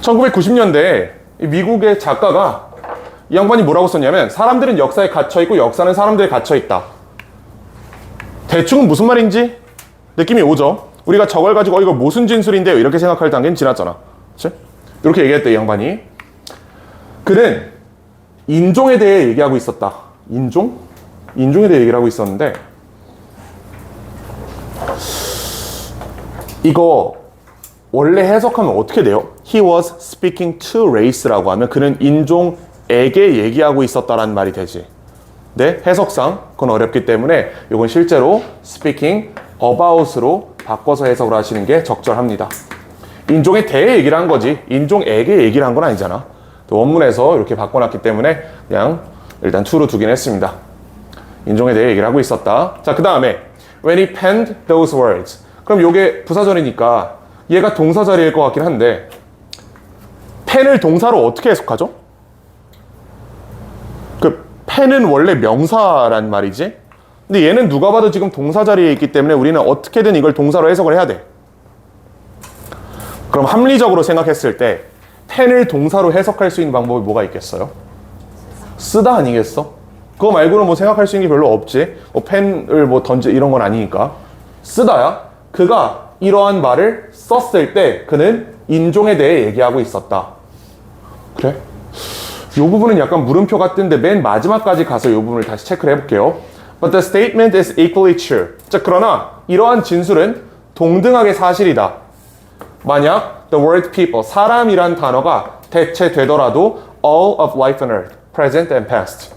1990년대에 미국의 작가가 이 양반이 뭐라고 썼냐면 사람들은 역사에 갇혀있고 역사는 사람들에 갇혀있다. 대충은 무슨 말인지 느낌이 오죠. 우리가 저걸 가지고 이거 무슨 진술인데요 이렇게 생각할 단계는 지났잖아. 그치? 이렇게 얘기했대 이 양반이. 그는 인종에 대해 얘기하고 있었다. 인종? 인종에 대해 얘기를 하고 있었는데 이거 원래 해석하면 어떻게 돼요? He was speaking to race라고 하면 그는 인종에게 얘기하고 있었다라는 말이 되지. 네, 해석상 그건 어렵기 때문에 이건 실제로 speaking about으로 바꿔서 해석을 하시는 게 적절합니다. 인종에 대해 얘기를 한 거지 인종에게 얘기를 한 건 아니잖아. 또 원문에서 이렇게 바꿔놨기 때문에 그냥 일단 to로 두긴 했습니다. 인종에 대해 얘기를 하고 있었다. 자, 그 다음에 when he penned those words. 그럼 요게 부사절이니까 얘가 동사절일 것 같긴 한데 펜을 동사로 어떻게 해석하죠? 그 펜은 원래 명사란 말이지. 근데 얘는 누가 봐도 지금 동사 자리에 있기 때문에 우리는 어떻게든 이걸 동사로 해석을 해야 돼. 그럼 합리적으로 생각했을 때 펜을 동사로 해석할 수 있는 방법이 뭐가 있겠어요? 쓰다 아니겠어? 그거 말고는 뭐 생각할 수 있는 게 별로 없지. 뭐 펜을 뭐 던지 이런 건 아니니까. 쓰다야. 그가 이러한 말을 썼을 때 그는 인종에 대해 얘기하고 있었다. 그래? 이 부분은 약간 물음표 같은데 맨 마지막까지 가서 이 부분을 다시 체크를 해볼게요. But the statement is equally true. 자, 그러나 이러한 진술은 동등하게 사실이다. 만약 the word people, 사람이란 단어가 대체되더라도 all of life on earth, present and past.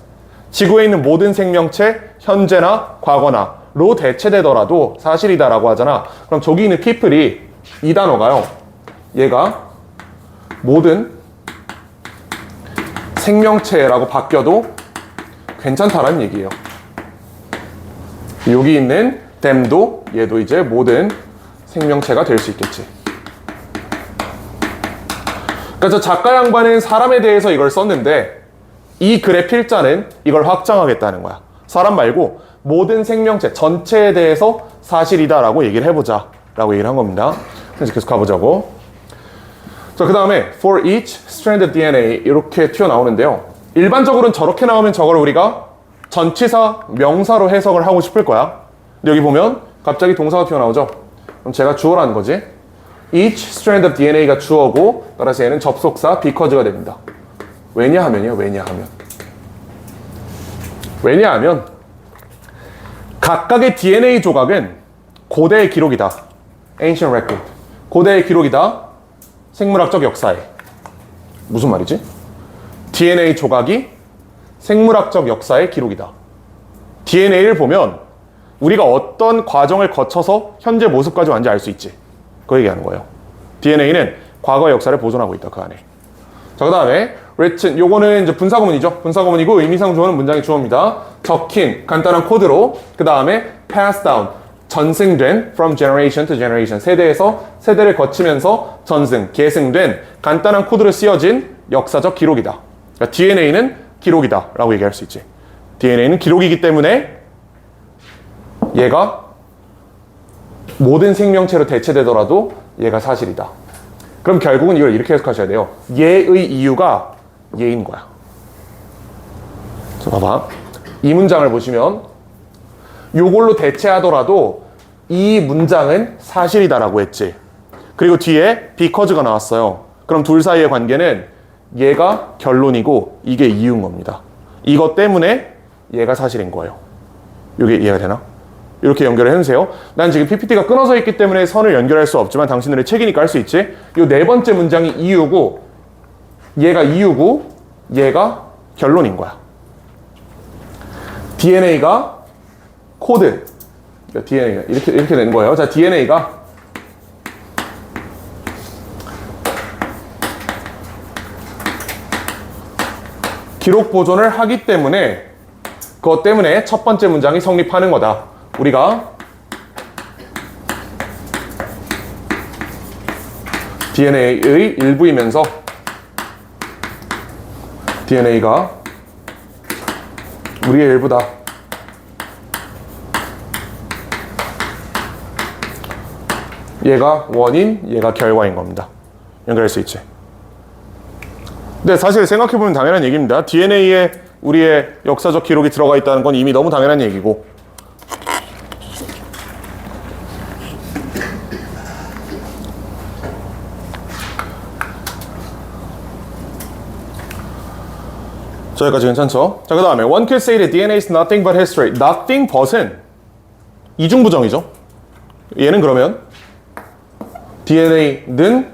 지구에 있는 모든 생명체, 현재나 과거나로 대체되더라도 사실이다라고 하잖아. 그럼 저기 있는 people이 이 단어가요. 얘가 모든 생명체라고 바뀌어도 괜찮다라는 얘기예요. 여기 있는 them도 얘도 이제 모든 생명체가 될 수 있겠지. 그러니까 저 작가 양반은 사람에 대해서 이걸 썼는데 이 글의 필자는 이걸 확장하겠다는 거야. 사람 말고 모든 생명체 전체에 대해서 사실이다라고 얘기를 해보자 라고 얘기를 한 겁니다. 그래서 계속 가보자고. 자, 그 다음에 for each strand of DNA 이렇게 튀어나오는데요. 일반적으로는 저렇게 나오면 저걸 우리가 전치사 명사로 해석을 하고 싶을 거야. 근데 여기 보면 갑자기 동사가 튀어나오죠. 그럼 제가 주어라는 거지. Each strand of DNA가 주어고 따라서 얘는 접속사 because가 됩니다. 왜냐하면요. 왜냐하면 각각의 DNA 조각은 고대의 기록이다. Ancient record. 고대의 기록이다. 생물학적 역사에. 무슨 말이지? DNA 조각이 생물학적 역사의 기록이다. DNA를 보면 우리가 어떤 과정을 거쳐서 현재 모습까지 왔는지 알 수 있지. 그거 얘기하는 거예요. DNA는 과거의 역사를 보존하고 있다. 그 안에. 자, 그 다음에 written, 요거는 이제 분사구문이죠. 분사구문이고 의미상 주어는 문장의 주어입니다. 적힌 간단한 코드로 그 다음에 pass down, 전승된 from generation to generation, 세대에서 세대를 거치면서 전승, 계승된 간단한 코드로 쓰여진 역사적 기록이다. 그러니까 DNA는 기록이다 라고 얘기할 수 있지. DNA는 기록이기 때문에 얘가 모든 생명체로 대체되더라도 얘가 사실이다. 그럼 결국은 이걸 이렇게 해석하셔야 돼요. 얘의 이유가 얘인 거야. 자, 봐봐. 이 문장을 보시면 요걸로 대체하더라도 이 문장은 사실이다라고 했지. 그리고 뒤에 because가 나왔어요. 그럼 둘 사이의 관계는 얘가 결론이고 이게 이유인 겁니다. 이것 때문에 얘가 사실인 거예요. 이게 이해가 되나? 이렇게 연결을 해주세요. 난 지금 PPT가 끊어져 있기 때문에 선을 연결할 수 없지만 당신들의 책이니까 할 수 있지. 이 네 번째 문장이 이유고 얘가 결론인 거야. DNA가 코드. 그러니까 DNA가 이렇게 되는 거예요. 자, DNA가 기록 보존을 하기 때문에 그것 때문에 첫 번째 문장이 성립하는 거다. 우리가 DNA의 일부이면서 DNA가 우리의 일부다. 얘가 원인, 얘가 결과인 겁니다. 연결할 수 있지. 근데 사실 생각해보면 당연한 얘기입니다. DNA에 우리의 역사적 기록이 들어가 있다는 건 이미 너무 당연한 얘기고. 자, 여기까지 괜찮죠? 자, 그 다음에 One could say that DNA is nothing but history. Nothing but은 이중부정이죠. 얘는 그러면 DNA는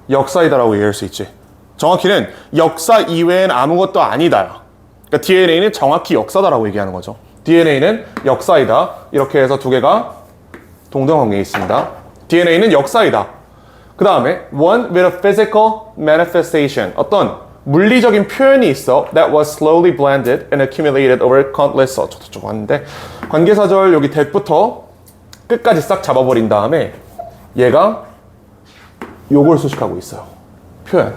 역사이다라고 얘기할 수 있지. 정확히는 역사 이외엔 아무것도 아니다. 그러니까 DNA는 정확히 역사다라고 얘기하는 거죠. DNA는 역사이다. 이렇게 해서 두 개가 동등관계에 있습니다. DNA는 역사이다. 그 다음에 one with a physical manifestation. 어떤 물리적인 표현이 있어. That was slowly blended and accumulated over countless. 저쪽 왔는데 관계사절 여기 that부터 끝까지 싹 잡아버린 다음에 얘가 요걸 수식하고 있어요. 표현.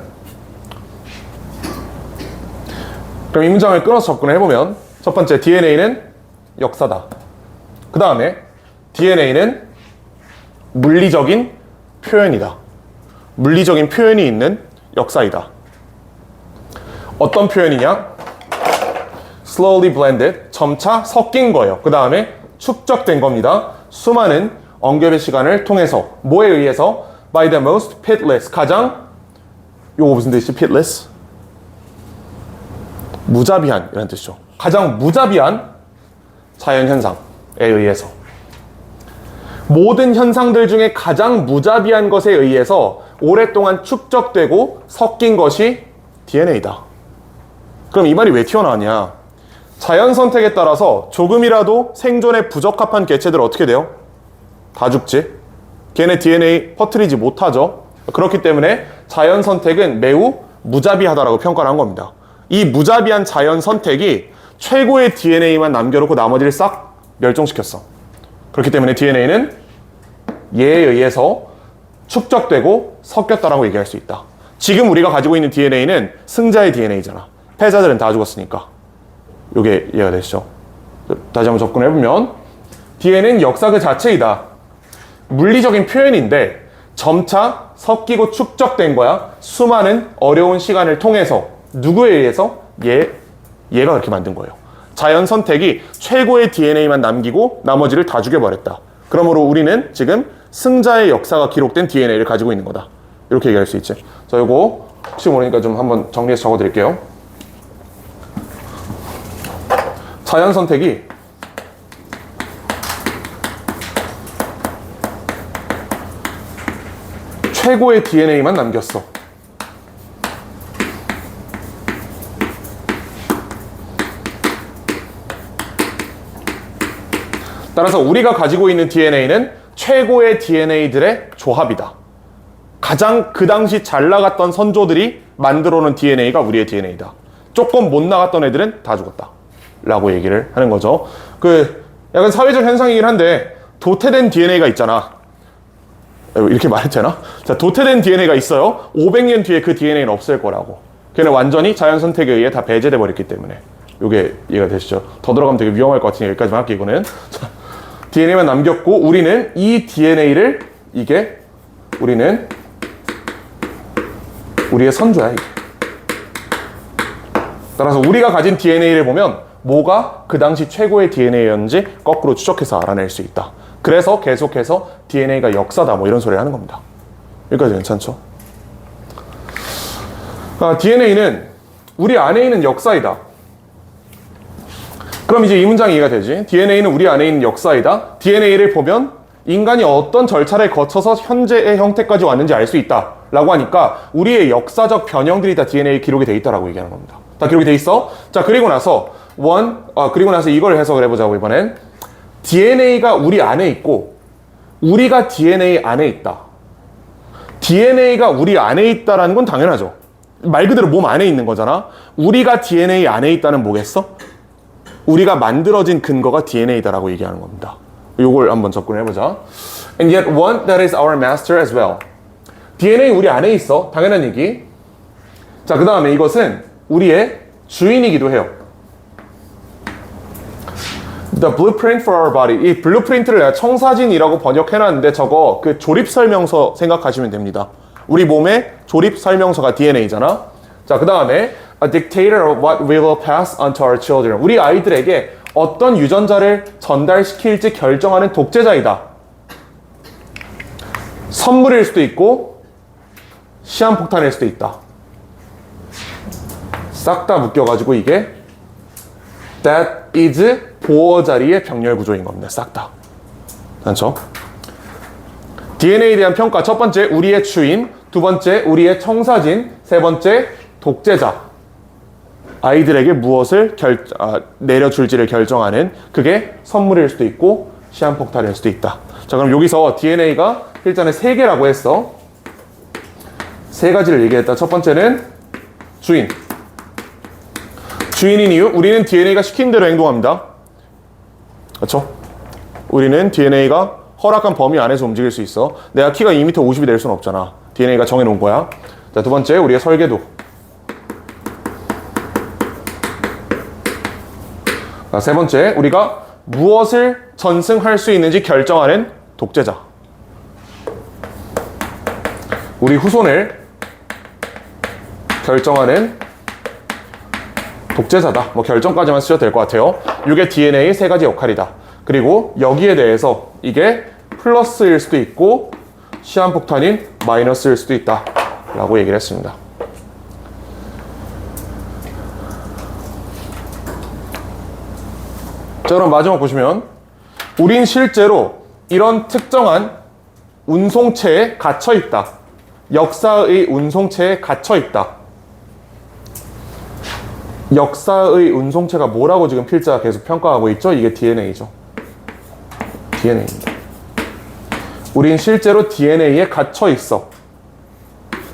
그럼 이 문장을 끊어서 접근을 해보면 첫 번째 DNA는 역사다. 그 다음에 DNA는 물리적인 표현이다. 물리적인 표현이 있는 역사이다. 어떤 표현이냐? Slowly blended, 점차 섞인 거예요. 그 다음에 축적된 겁니다. 수많은 언급의 시간을 통해서 뭐에 의해서? By the most pitiless, 가장 요거 무슨 뜻이지? pitiless? 무자비한 이런 뜻이죠. 가장 무자비한 자연현상에 의해서 모든 현상들 중에 가장 무자비한 것에 의해서 오랫동안 축적되고 섞인 것이 DNA다. 그럼 이 말이 왜 튀어나왔냐? 자연 선택에 따라서 조금이라도 생존에 부적합한 개체들 어떻게 돼요? 다 죽지. 걔네 DNA 퍼뜨리지 못하죠. 그렇기 때문에 자연 선택은 매우 무자비하다라고 평가를 한 겁니다. 이 무자비한 자연 선택이 최고의 DNA만 남겨놓고 나머지를 싹 멸종시켰어. 그렇기 때문에 DNA는 얘에 의해서 축적되고 섞였다라고 얘기할 수 있다. 지금 우리가 가지고 있는 DNA는 승자의 DNA잖아. 패자들은 다 죽었으니까. 요게 이해가 되시죠? 다시 한번 접근해보면 DNA는 역사 그 자체이다. 물리적인 표현인데 점차 섞이고 축적된 거야. 수많은 어려운 시간을 통해서. 누구에 의해서? 얘가 그렇게 만든 거예요. 자연 선택이 최고의 DNA만 남기고 나머지를 다 죽여버렸다. 그러므로 우리는 지금 승자의 역사가 기록된 DNA를 가지고 있는 거다. 이렇게 얘기할 수 있지. 자, 요거 혹시 모르니까 좀 한번 정리해서 적어드릴게요. 자연 선택이 최고의 DNA만 남겼어. 따라서 우리가 가지고 있는 DNA는 최고의 DNA들의 조합이다. 가장 그 당시 잘 나갔던 선조들이 만들어놓은 DNA가 우리의 DNA다. 조금 못 나갔던 애들은 다 죽었다. 라고 얘기를 하는 거죠. 약간 사회적 현상이긴 한데, 도태된 DNA가 있잖아. 이렇게 말해도 되나? 자, 도태된 DNA가 있어요. 500년 뒤에 그 DNA는 없을 거라고. 걔는 완전히 자연 선택에 의해 다 배제돼 버렸기 때문에. 요게 이해가 되시죠? 더 들어가면 되게 위험할 것 같으니 여기까지만 할게요, 이거는. 자, DNA만 남겼고, 우리는 이 DNA를, 우리는 우리의 선조야, 이게. 따라서 우리가 가진 DNA를 보면 뭐가 그 당시 최고의 DNA였는지 거꾸로 추적해서 알아낼 수 있다. 그래서 계속해서 DNA가 역사다, 뭐 이런 소리를 하는 겁니다. 여기까지 괜찮죠? DNA는 우리 안에 있는 역사이다. 그럼 이제 이 문장이 이해가 되지. DNA는 우리 안에 있는 역사이다. DNA를 보면 인간이 어떤 절차를 거쳐서 현재의 형태까지 왔는지 알 수 있다 라고 하니까 우리의 역사적 변형들이 다 DNA에 기록이 돼 있다라고 얘기하는 겁니다. 다 기록이 돼 있어. 자, 그리고 나서 이걸 해석을 해보자고. 이번엔 DNA가 우리 안에 있고 우리가 DNA 안에 있다. DNA가 우리 안에 있다라는 건 당연하죠. 말 그대로 몸 안에 있는 거잖아. 우리가 DNA 안에 있다는 뭐겠어? 우리가 만들어진 근거가 DNA다라고 얘기하는 겁니다. 요걸 한번 접근해보자. And yet one that is our master as well. DNA 우리 안에 있어. 당연한 얘기. 자, 그 다음에 이것은 우리의 주인이기도 해요. The blueprint for our body. 이 블루프린트를 내가 청사진이라고 번역해놨는데 저거 그 조립 설명서 생각하시면 됩니다. 우리 몸의 조립 설명서가 DNA잖아. 자, 그 다음에 a dictator of what we will pass on to our children. 우리 아이들에게 어떤 유전자를 전달시킬지 결정하는 독재자이다. 선물일 수도 있고 시한폭탄일 수도 있다. 싹 다 묶여가지고 이게 that is 보어 자리의 병렬 구조인 겁니다. 싹 다. 그렇죠? DNA에 대한 평가. 첫 번째, 우리의 주인. 두 번째, 우리의 청사진. 세 번째, 독재자. 아이들에게 무엇을 내려줄지를 결정하는, 그게 선물일 수도 있고 시한폭탄일 수도 있다. 자, 그럼 여기서 DNA가 일단은 3개라고 했어. 3가지를 얘기했다. 첫 번째는 주인. 주인인 이유, 우리는 DNA가 시킨 대로 행동합니다. 그렇죠? 우리는 DNA가 허락한 범위 안에서 움직일 수 있어. 내가 키가 2m 50이 될 수는 없잖아. DNA가 정해놓은 거야. 자, 두 번째, 우리의 설계도. 자, 세 번째, 우리가 무엇을 전승할 수 있는지 결정하는 독재자. 우리 후손을 결정하는 독재자다. 뭐 결정까지만 쓰셔도 될 것 같아요. 이게 DNA의 3가지 역할이다. 그리고 여기에 대해서 이게 플러스일 수도 있고 시한폭탄인 마이너스일 수도 있다 라고 얘기를 했습니다. 자, 그럼 마지막 보시면 우린 실제로 이런 특정한 운송체에 갇혀 있다. 역사의 운송체에 갇혀 있다. 역사의 운송체가 뭐라고 지금 필자가 계속 평가하고 있죠? 이게 DNA죠. DNA입니다. 우린 실제로 DNA에 갇혀 있어.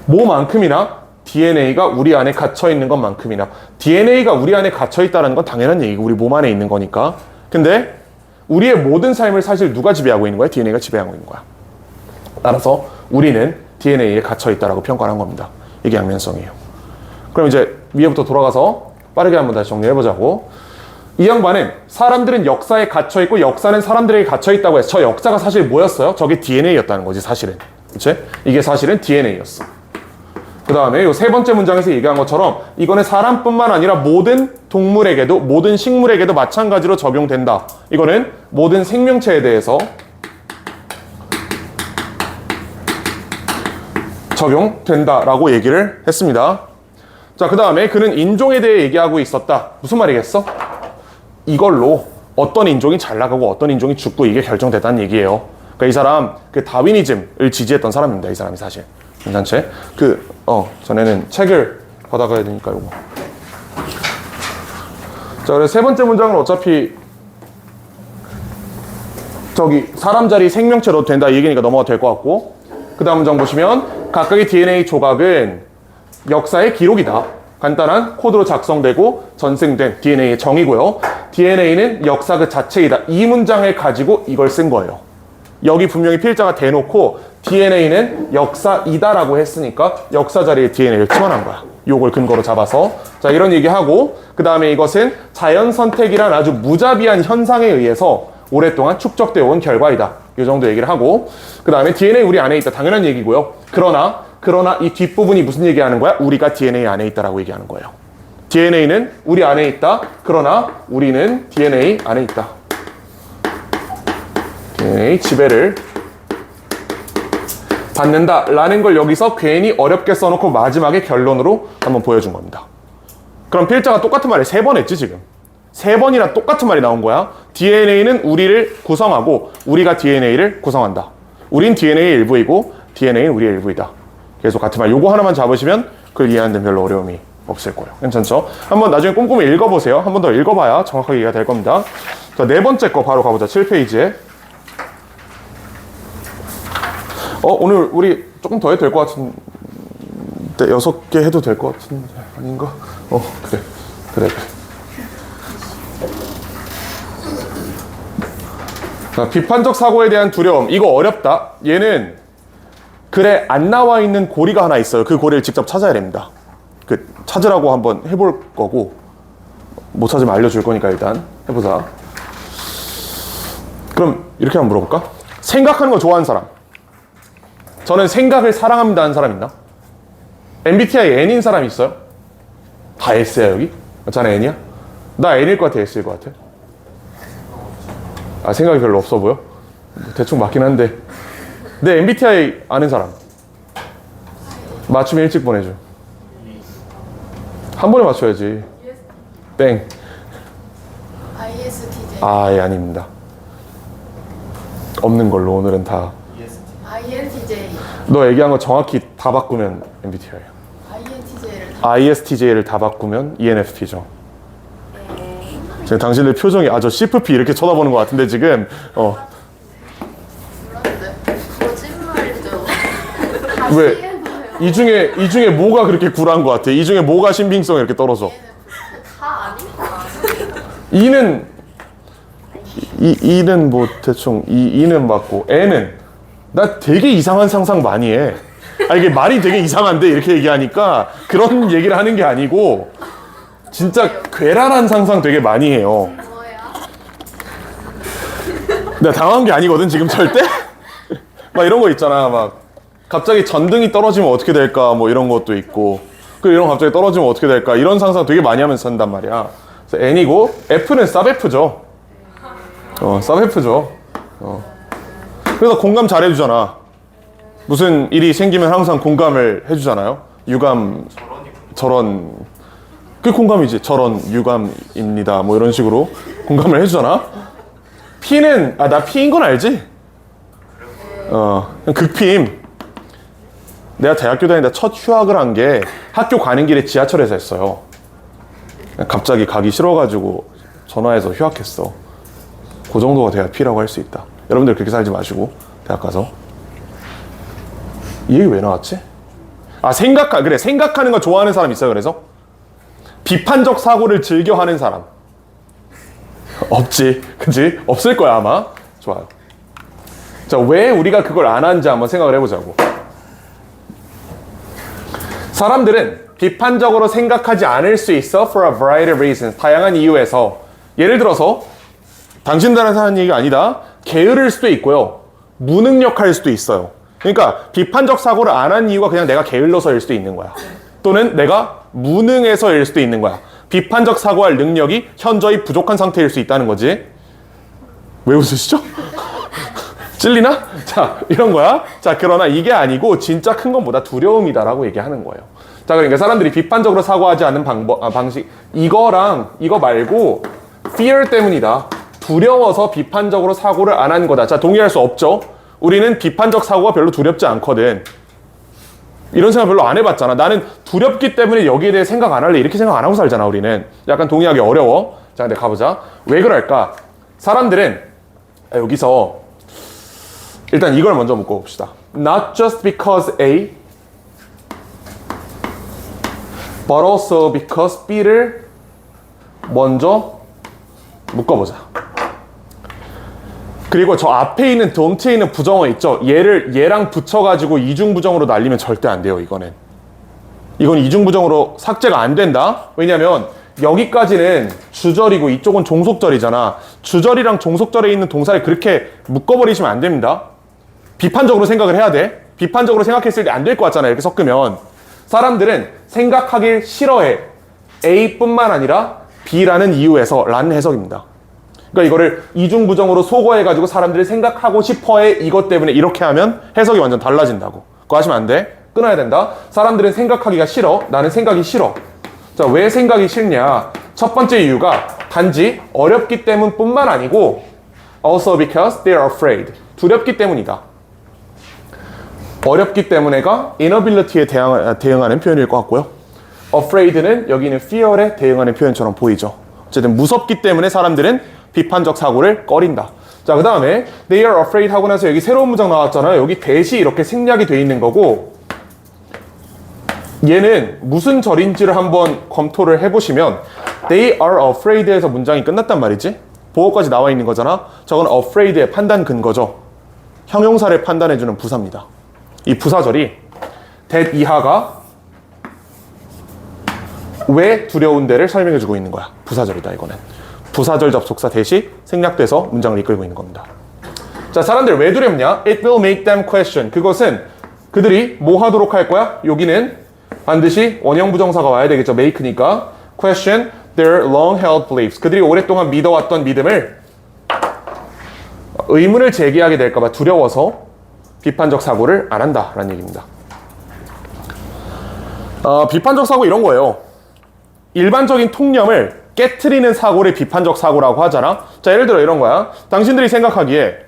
뭐만큼이나 DNA가 우리 안에 갇혀 있는 것만큼이나. DNA가 우리 안에 갇혀 있다는 건 당연한 얘기고 우리 몸 안에 있는 거니까. 근데 우리의 모든 삶을 사실 누가 지배하고 있는 거야? DNA가 지배하고 있는 거야. 따라서 우리는 DNA에 갇혀 있다라고 평가를 한 겁니다. 이게 양면성이에요. 그럼 이제 위에부터 돌아가서 빠르게 한번 다시 정리해보자고. 이 양반은 사람들은 역사에 갇혀있고 역사는 사람들에게 갇혀있다고 해서 저 역사가 사실 뭐였어요? 저게 DNA였다는 거지 사실은. 그치? 이게 사실은 DNA였어. 그 다음에 이 3번째 문장에서 얘기한 것처럼 이거는 사람뿐만 아니라 모든 동물에게도 모든 식물에게도 마찬가지로 적용된다. 이거는 모든 생명체에 대해서 적용된다라고 얘기를 했습니다. 자, 그 다음에 그는 인종에 대해 얘기하고 있었다. 무슨 말이겠어? 이걸로 어떤 인종이 잘 나가고 어떤 인종이 죽고 이게 결정됐다는 얘기예요. 그러니까 이 사람 그 다윈이즘을 지지했던 사람입니다. 이 사람이 사실. 괜찮지? 전에는 책을 받아가야 되니까 요거. 자, 그래서 3번째 문장은 어차피 저기 사람 자리 생명체로 된다 이 얘기니까 넘어가도 될 것 같고, 그 다음 문장 보시면 각각의 DNA 조각은 역사의 기록이다. 간단한 코드로 작성되고 전승된 DNA의 정의고요. DNA는 역사 그 자체이다. 이 문장을 가지고 이걸 쓴 거예요. 여기 분명히 필자가 대놓고 DNA는 역사이다라고 했으니까 역사 자리에 DNA를 치환한 거야. 요걸 근거로 잡아서. 자, 이런 얘기하고 그 다음에 이것은 자연 선택이란 아주 무자비한 현상에 의해서 오랫동안 축적되어 온 결과이다. 이 정도 얘기를 하고, 그 다음에 DNA 우리 안에 있다. 당연한 얘기고요. 그러나 이 뒷부분이 무슨 얘기하는 거야? 우리가 DNA 안에 있다라고 얘기하는 거예요. DNA는 우리 안에 있다. 그러나 우리는 DNA 안에 있다. DNA 지배를 받는다라는 걸 여기서 괜히 어렵게 써놓고 마지막에 결론으로 한번 보여준 겁니다. 그럼 필자가 똑같은 말을 3번 했지 지금. 3번이나 똑같은 말이 나온 거야. DNA는 우리를 구성하고 우리가 DNA를 구성한다. 우린 DNA의 일부이고 DNA는 우리의 일부이다. 계속 같은 말. 요거 하나만 잡으시면 그걸 이해하는 데 별로 어려움이 없을 거예요. 괜찮죠? 한번 나중에 꼼꼼히 읽어보세요. 한 번 더 읽어봐야 정확하게 이해가 될 겁니다. 자, 4번째 거 바로 가보자. 7페이지에. 오늘 우리 조금 더 해도 될 것 같은데 6개 해도 될 것 같은데 아닌가? 그래. 자, 비판적 사고에 대한 두려움. 이거 어렵다. 얘는 글에 안 나와 있는 고리가 하나 있어요. 그 고리를 직접 찾아야 됩니다. 찾으라고 한번 해볼 거고 못 찾으면 알려줄 거니까 일단 해보자. 그럼 이렇게 한번 물어볼까? 생각하는 거 좋아하는 사람. 저는 생각을 사랑합니다 하는 사람 있나? MBTI N인 사람 있어요? 다 S야 여기? 자네 N이야? 나 N일 것 같아, S일 것 같아? 아, 생각이 별로 없어 보여? 대충 맞긴 한데. 내 MBTI 아는 사람 맞추면 일찍 보내줘. 한 번에 맞춰야지. 땡. ISTJ. 아, 예, 아닙니다. 없는 걸로 오늘은 다. INTJ. 너 얘기한 거 정확히 다 바꾸면 MBTI야. ISTJ를 다 바꾸면 ENFP죠. 지금 당신들 표정이 저 CFP 이렇게 쳐다보는 것 같은데 지금 몰랐는데. 거짓말이죠. 왜? 이 중에 뭐가 그렇게 굴한 것 같아? 이 중에 뭐가 신빙성이 이렇게 떨어져? 다 아니까. E는 뭐 대충 E는 맞고 N은 나 되게 이상한 상상 많이 해. 이게 말이 되게 이상한데 이렇게 얘기하니까 그런 얘기를 하는 게 아니고 진짜 괴랄한 상상 되게 많이 해요. 뭐야? 내가 당한 게 아니거든 지금 절대. 막 이런 거 있잖아. 막 갑자기 전등이 떨어지면 어떻게 될까 뭐 이런 것도 있고 그 이런 거 갑자기 떨어지면 어떻게 될까 이런 상상 되게 많이 하면서 산단 말이야. 그래서 N이고 F는 쌉F죠. 쌉F죠. 그래서 공감 잘 해주잖아. 무슨 일이 생기면 항상 공감을 해주잖아요. 유감, 저런, 그게 공감이지. 저런, 유감입니다. 뭐 이런 식으로 공감을 해주잖아. P는, 나 P인 건 알지? 극P임. 내가 대학교 다니다 첫 휴학을 한 게 학교 가는 길에 지하철에서 했어요. 갑자기 가기 싫어가지고 전화해서 휴학했어. 그 정도가 돼야 P라고 할 수 있다. 여러분들 그렇게 살지 마시고 대학 가서. 이 얘기 왜 나왔지? 그래, 생각하는 거 좋아하는 사람 있어요. 그래서 비판적 사고를 즐겨 하는 사람 없지, 그치? 없을 거야 아마. 좋아요. 자, 왜 우리가 그걸 안 하는지 한번 생각을 해보자고. 사람들은 비판적으로 생각하지 않을 수 있어 for a variety of reasons. 다양한 이유에서. 예를 들어서 당신들한테 하는 얘기가 아니다. 게으를 수도 있고요. 무능력할 수도 있어요. 그러니까 비판적 사고를 안 한 이유가 그냥 내가 게을러서일 수도 있는 거야. 또는 내가 무능해서일 수도 있는 거야. 비판적 사고할 능력이 현저히 부족한 상태일 수 있다는 거지. 왜 웃으시죠? 찔리나? 자, 이런 거야. 자, 그러나 이게 아니고 진짜 큰 것보다 두려움이다라고 얘기하는 거예요. 자, 그러니까 사람들이 비판적으로 사고하지 않는 방식, 이거 말고 fear 때문이다. 두려워서 비판적으로 사고를 안 한 거다. 자, 동의할 수 없죠? 우리는 비판적 사고가 별로 두렵지 않거든. 이런 생각 별로 안 해봤잖아. 나는 두렵기 때문에 여기에 대해 생각 안 할래. 이렇게 생각 안 하고 살잖아, 우리는. 약간 동의하기 어려워. 자, 근데 가보자. 왜 그럴까? 사람들은 여기서 일단 이걸 먼저 묶어봅시다. Not just because A, but also because B를 먼저 묶어보자. 그리고 저 앞에 있는 domt에 있는 부정어 있죠? 얘랑 붙여가지고 이중부정으로 날리면 절대 안 돼요, 이거는. 이건 이중부정으로 삭제가 안 된다? 왜냐면 여기까지는 주절이고 이쪽은 종속절이잖아. 주절이랑 종속절에 있는 동사를 그렇게 묶어버리시면 안 됩니다. 비판적으로 생각을 해야 돼. 비판적으로 생각했을 때 안 될 것 같잖아, 이렇게 섞으면. 사람들은 생각하길 싫어해. A뿐만 아니라 B라는 이유에서 라는 해석입니다. 그러니까 이거를 이중부정으로 소거해가지고 사람들이 생각하고 싶어해. 이것 때문에 이렇게 하면 해석이 완전 달라진다고. 그거 하시면 안 돼. 끊어야 된다. 사람들은 생각하기가 싫어. 나는 생각이 싫어. 자, 왜 생각이 싫냐? 첫 번째 이유가 단지 어렵기 때문뿐만 아니고 also because they are afraid. 두렵기 때문이다. 어렵기 때문에가 inability에 대응하는 표현일 것 같고요. afraid는 여기는 fear에 대응하는 표현처럼 보이죠. 어쨌든 무섭기 때문에 사람들은 비판적 사고를 꺼린다. 자, 그 다음에 they are afraid 하고 나서 여기 새로운 문장 나왔잖아요. 여기 대시 이렇게 생략이 돼 있는 거고, 얘는 무슨 절인지를 한번 검토를 해보시면 they are afraid에서 문장이 끝났단 말이지. 보호까지 나와 있는 거잖아. 저건 afraid의 판단 근거죠. 형용사를 판단해주는 부사입니다. 이 부사절이 that 이하가 왜 두려운데를 설명해주고 있는 거야. 부사절이다, 이거는. 부사절 접속사 대시 생략돼서 문장을 이끌고 있는 겁니다. 자, 사람들 왜 두렵냐? It will make them question. 그것은 그들이 뭐 하도록 할 거야? 여기는 반드시 원형 부정사가 와야 되겠죠. make니까. question their long-held beliefs. 그들이 오랫동안 믿어왔던 믿음을 의문을 제기하게 될까 봐 두려워서 비판적 사고를 안 한다라는 얘기입니다. 비판적 사고 이런 거예요. 일반적인 통념을 깨트리는 사고를 비판적 사고라고 하잖아. 자, 예를 들어 이런 거야. 당신들이 생각하기에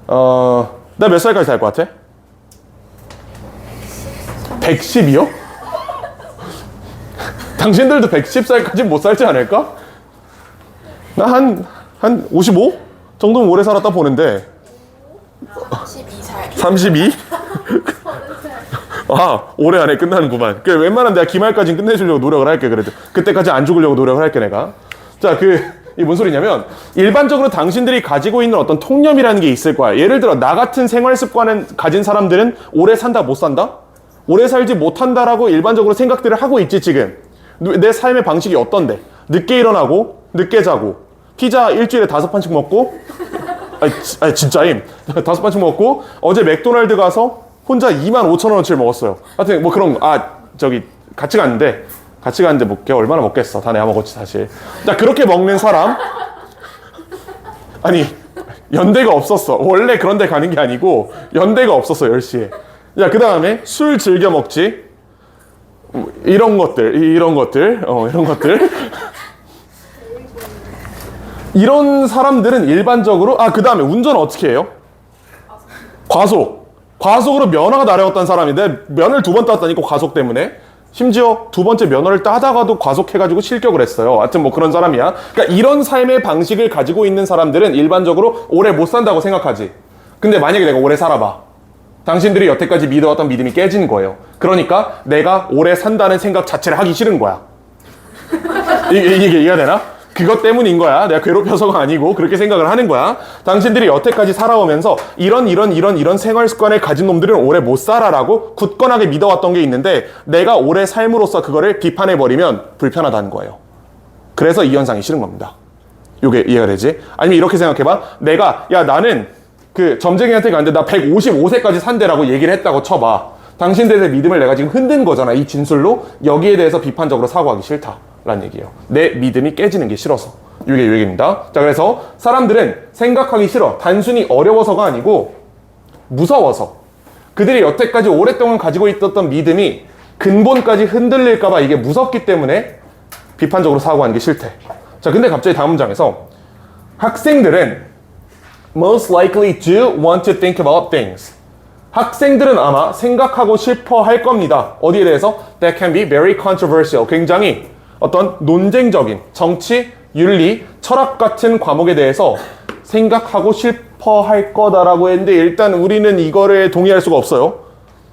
나 몇 살까지 살 것 같아? 110이요? 당신들도 110살까지 못 살지 않을까? 나 한 55 정도면 오래 살았다 보는데. 32살. 32? 아, 올해 안에 끝나는구만. 그 웬만하면 내가 기말까지 끝내주려고 노력을 할게. 그래도 그때까지 안 죽으려고 노력을 할게 내가. 자, 이 뭔 소리냐면 일반적으로 당신들이 가지고 있는 어떤 통념이라는 게 있을 거야. 예를 들어 나 같은 생활 습관을 가진 사람들은 오래 산다 못 산다? 오래 살지 못한다라고 일반적으로 생각들을 하고 있지 지금. 내 삶의 방식이 어떤데? 늦게 일어나고 늦게 자고 피자 일주일에 5판씩 먹고 아니 진짜임. 5판씩 먹고 어제 맥도날드 가서 혼자 25,000원어치를 먹었어요. 하여튼 뭐 그런 같이 갔는데 뭐 걔 얼마나 먹겠어. 다 내가 먹었지 사실. 자, 그렇게 먹는 사람 아니 연대가 없었어. 원래 그런 데 가는 게 아니고 연대가 없었어 10시에. 자, 그 다음에 술 즐겨 먹지. 이런 것들 이런 사람들은 일반적으로 그 다음에 운전 어떻게 해요? 과속으로 면허가 날아갔던 사람인데 면을 2번 땄다니까 과속 때문에. 심지어 2번째 면허를 따다가도 과속해가지고 실격을 했어요. 하여튼 뭐 그런 사람이야. 그러니까 이런 삶의 방식을 가지고 있는 사람들은 일반적으로 오래 못 산다고 생각하지. 근데 만약에 내가 오래 살아봐. 당신들이 여태까지 믿어왔던 믿음이 깨진 거예요. 그러니까 내가 오래 산다는 생각 자체를 하기 싫은 거야. 이게 이해가 되나? 그것 때문인 거야. 내가 괴롭혀서가 아니고 그렇게 생각을 하는 거야. 당신들이 여태까지 살아오면서 이런 생활 습관을 가진 놈들은 오래 못 살아라고 굳건하게 믿어왔던 게 있는데 내가 오래 삶으로써 그거를 비판해버리면 불편하다는 거예요. 그래서 이 현상이 싫은 겁니다. 이게 이해가 되지? 아니면 이렇게 생각해봐. 나는 그 점쟁이한테 갔는데 나 155세까지 산대라고 얘기를 했다고 쳐봐. 당신들의 믿음을 내가 지금 흔든 거잖아. 이 진술로. 여기에 대해서 비판적으로 사고하기 싫다 라는 얘기예요. 내 믿음이 깨지는 게 싫어서. 이게 이 얘기입니다. 자, 그래서 사람들은 생각하기 싫어. 단순히 어려워서가 아니고 무서워서. 그들이 여태까지 오랫동안 가지고 있었던 믿음이 근본까지 흔들릴까봐 이게 무섭기 때문에 비판적으로 사고하는 게 싫대. 자, 근데 갑자기 다음 문장에서 학생들은 most likely do want to think about things. 학생들은 아마 생각하고 싶어 할 겁니다. 어디에 대해서? That can be very controversial. 굉장히 어떤 논쟁적인 정치, 윤리, 철학 같은 과목에 대해서 생각하고 싶어 할 거다라고 했는데 일단 우리는 이거를 동의할 수가 없어요.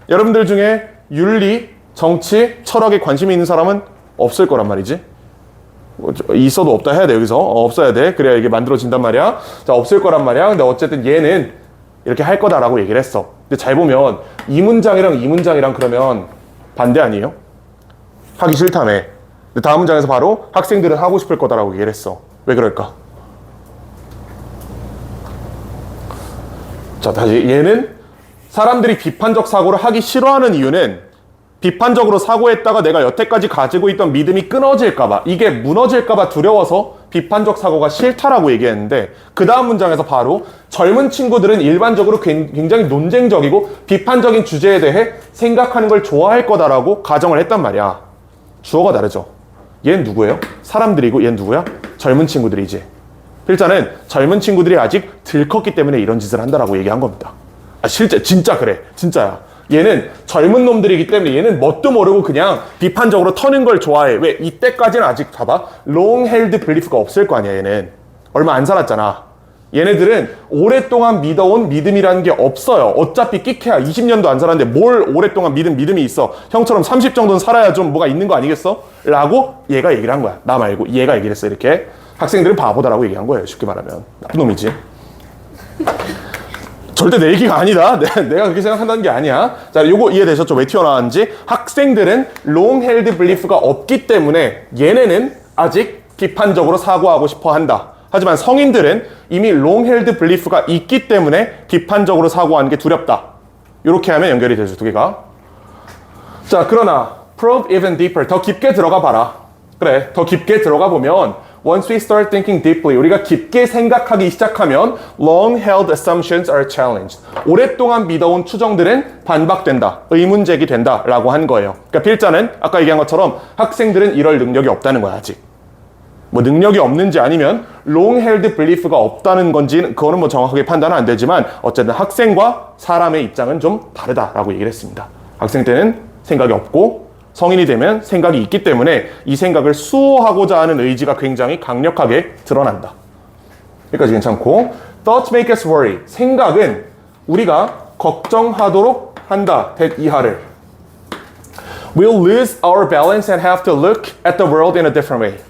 여러분들 중에 윤리, 정치, 철학에 관심이 있는 사람은 없을 거란 말이지. 있어도 없다 해야 돼. 여기서 없어야 돼. 그래야 이게 만들어진단 말이야. 자, 없을 거란 말이야. 근데 어쨌든 얘는 이렇게 할 거다라고 얘기를 했어. 근데 잘 보면 이 문장이랑 그러면 반대 아니에요? 하기 싫다며. 근데 다음 문장에서 바로 학생들은 하고 싶을 거다라고 얘기를 했어. 왜 그럴까? 자, 다시. 얘는 사람들이 비판적 사고를 하기 싫어하는 이유는 비판적으로 사고했다가 내가 여태까지 가지고 있던 믿음이 끊어질까봐, 이게 무너질까봐 두려워서 비판적 사고가 싫다라고 얘기했는데 그 다음 문장에서 바로 젊은 친구들은 일반적으로 굉장히 논쟁적이고 비판적인 주제에 대해 생각하는 걸 좋아할 거다라고 가정을 했단 말이야. 주어가 다르죠. 얘는 누구예요? 사람들이고 얘는 누구야? 젊은 친구들이지. 필자는 젊은 친구들이 아직 덜 컸기 때문에 이런 짓을 한다라고 얘기한 겁니다. 실제 진짜 그래. 진짜야. 얘는 젊은 놈들이기 때문에 얘는 뭣도 모르고 그냥 비판적으로 터는 걸 좋아해. 왜? 이때까지는 아직 봐봐. long-held belief가 없을 거 아니야. 얘는 얼마 안 살았잖아. 얘네들은 오랫동안 믿어온 믿음이라는 게 없어요. 어차피 끼케야 20년도 안 살았는데 뭘 오랫동안 믿음이 있어. 형처럼 30 정도는 살아야 좀 뭐가 있는 거 아니겠어? 라고 얘가 얘기를 한 거야. 나 말고 얘가 얘기를 했어. 이렇게. 학생들은 바보다라고 얘기한 거예요. 쉽게 말하면. 나쁜 놈이지. 절대 내 얘기가 아니다. 내가 그렇게 생각한다는 게 아니야. 자, 요거 이해되셨죠? 왜 튀어나왔는지. 학생들은 long-held belief가 없기 때문에 얘네는 아직 비판적으로 사고하고 싶어 한다 하지만 성인들은 이미 long-held belief가 있기 때문에 비판적으로 사고하는 게 두렵다. 이렇게 하면 연결이 되죠, 두 개가. 자, 그러나 probe even deeper. 더 깊게 들어가 봐라. 그래, 더 깊게 들어가 보면 once we start thinking deeply, 우리가 깊게 생각하기 시작하면 long-held assumptions are challenged. 오랫동안 믿어온 추정들은 반박된다, 의문제기 된다라고 한 거예요. 그러니까 필자는 아까 얘기한 것처럼 학생들은 이럴 능력이 없다는 거야, 아직. 뭐 능력이 없는지 아니면 long-held belief가 없다는 건지는 그거는 뭐 정확하게 판단은 안 되지만 어쨌든 학생과 사람의 입장은 좀 다르다라고 얘기를 했습니다. 학생 때는 생각이 없고 성인이 되면 생각이 있기 때문에 이 생각을 수호하고자 하는 의지가 굉장히 강력하게 드러난다. 여기까지 괜찮고, thoughts make us worry. 생각은 우리가 걱정하도록 한다. that 이하를. We'll lose our balance and have to look at the world in a different way.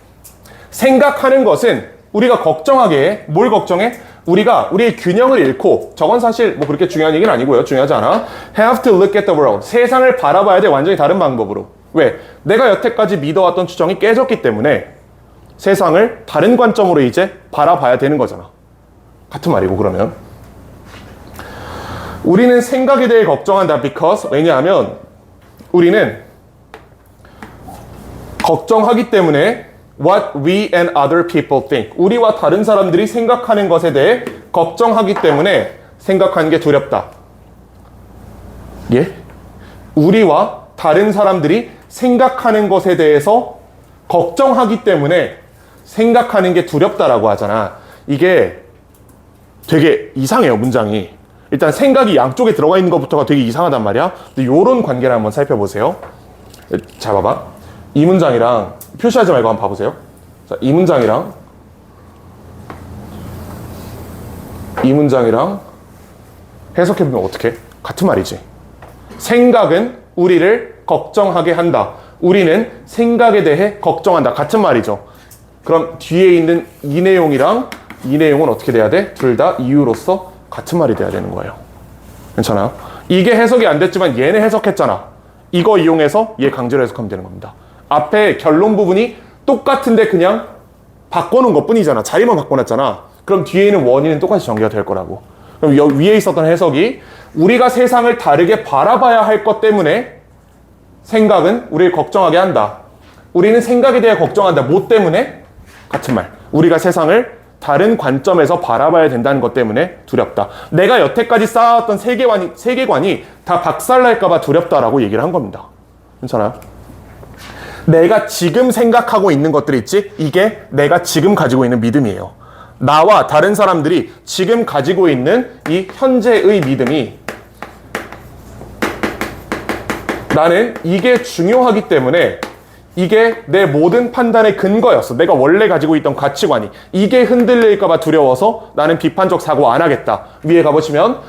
생각하는 것은 우리가 걱정하게 해. 뭘 걱정해? 우리가 우리의 균형을 잃고, 저건 사실 뭐 그렇게 중요한 얘기는 아니고요. 중요하지 않아. have to look at the world. 세상을 바라봐야 돼. 완전히 다른 방법으로. 왜? 내가 여태까지 믿어왔던 추정이 깨졌기 때문에 세상을 다른 관점으로 이제 바라봐야 되는 거잖아. 같은 말이고, 그러면. 우리는 생각에 대해 걱정한다. because, 왜냐하면 우리는 걱정하기 때문에 what we and other people think. 우리와 다른 사람들이 생각하는 것에 대해 걱정하기 때문에 생각하는 게 두렵다. 예? 우리와 다른 사람들이 생각하는 것에 대해서 걱정하기 때문에 생각하는 게 두렵다라고 하잖아. 이게 되게 이상해요, 문장이. 일단 생각이 양쪽에 들어가 있는 것부터가 되게 이상하단 말이야. 근데 요런 관계를 한번 살펴보세요. 자, 봐봐. 이 문장이랑 표시하지 말고 한번 봐보세요. 자, 이 문장이랑 해석해보면 어떻게? 같은 말이지. 생각은 우리를 걱정하게 한다. 우리는 생각에 대해 걱정한다. 같은 말이죠. 그럼 뒤에 있는 이 내용이랑 이 내용은 어떻게 돼야 돼? 둘 다 이유로서 같은 말이 돼야 되는 거예요. 괜찮아요? 이게 해석이 안 됐지만 얘네 해석했잖아. 이거 이용해서 얘 강제로 해석하면 되는 겁니다. 앞에 결론 부분이 똑같은데 그냥 바꿔놓은 것 뿐이잖아. 자리만 바꿔놨잖아. 그럼 뒤에 있는 원인은 똑같이 전개가 될 거라고. 그럼 위에 있었던 해석이 우리가 세상을 다르게 바라봐야 할 것 때문에 생각은 우리를 걱정하게 한다. 우리는 생각에 대해 걱정한다. 뭐 때문에? 같은 말. 우리가 세상을 다른 관점에서 바라봐야 된다는 것 때문에 두렵다. 내가 여태까지 쌓아왔던 세계관이 다 박살날까봐 두렵다라고 얘기를 한 겁니다. 괜찮아요? 내가 지금 생각하고 있는 것들 있지? 이게 내가 지금 가지고 있는 믿음이에요. 나와 다른 사람들이 지금 가지고 있는 이 현재의 믿음이 나는 이게 중요하기 때문에 이게 내 모든 판단의 근거였어. 내가 원래 가지고 있던 가치관이. 이게 흔들릴까봐 두려워서 나는 비판적 사고 안 하겠다. 위에 가보시면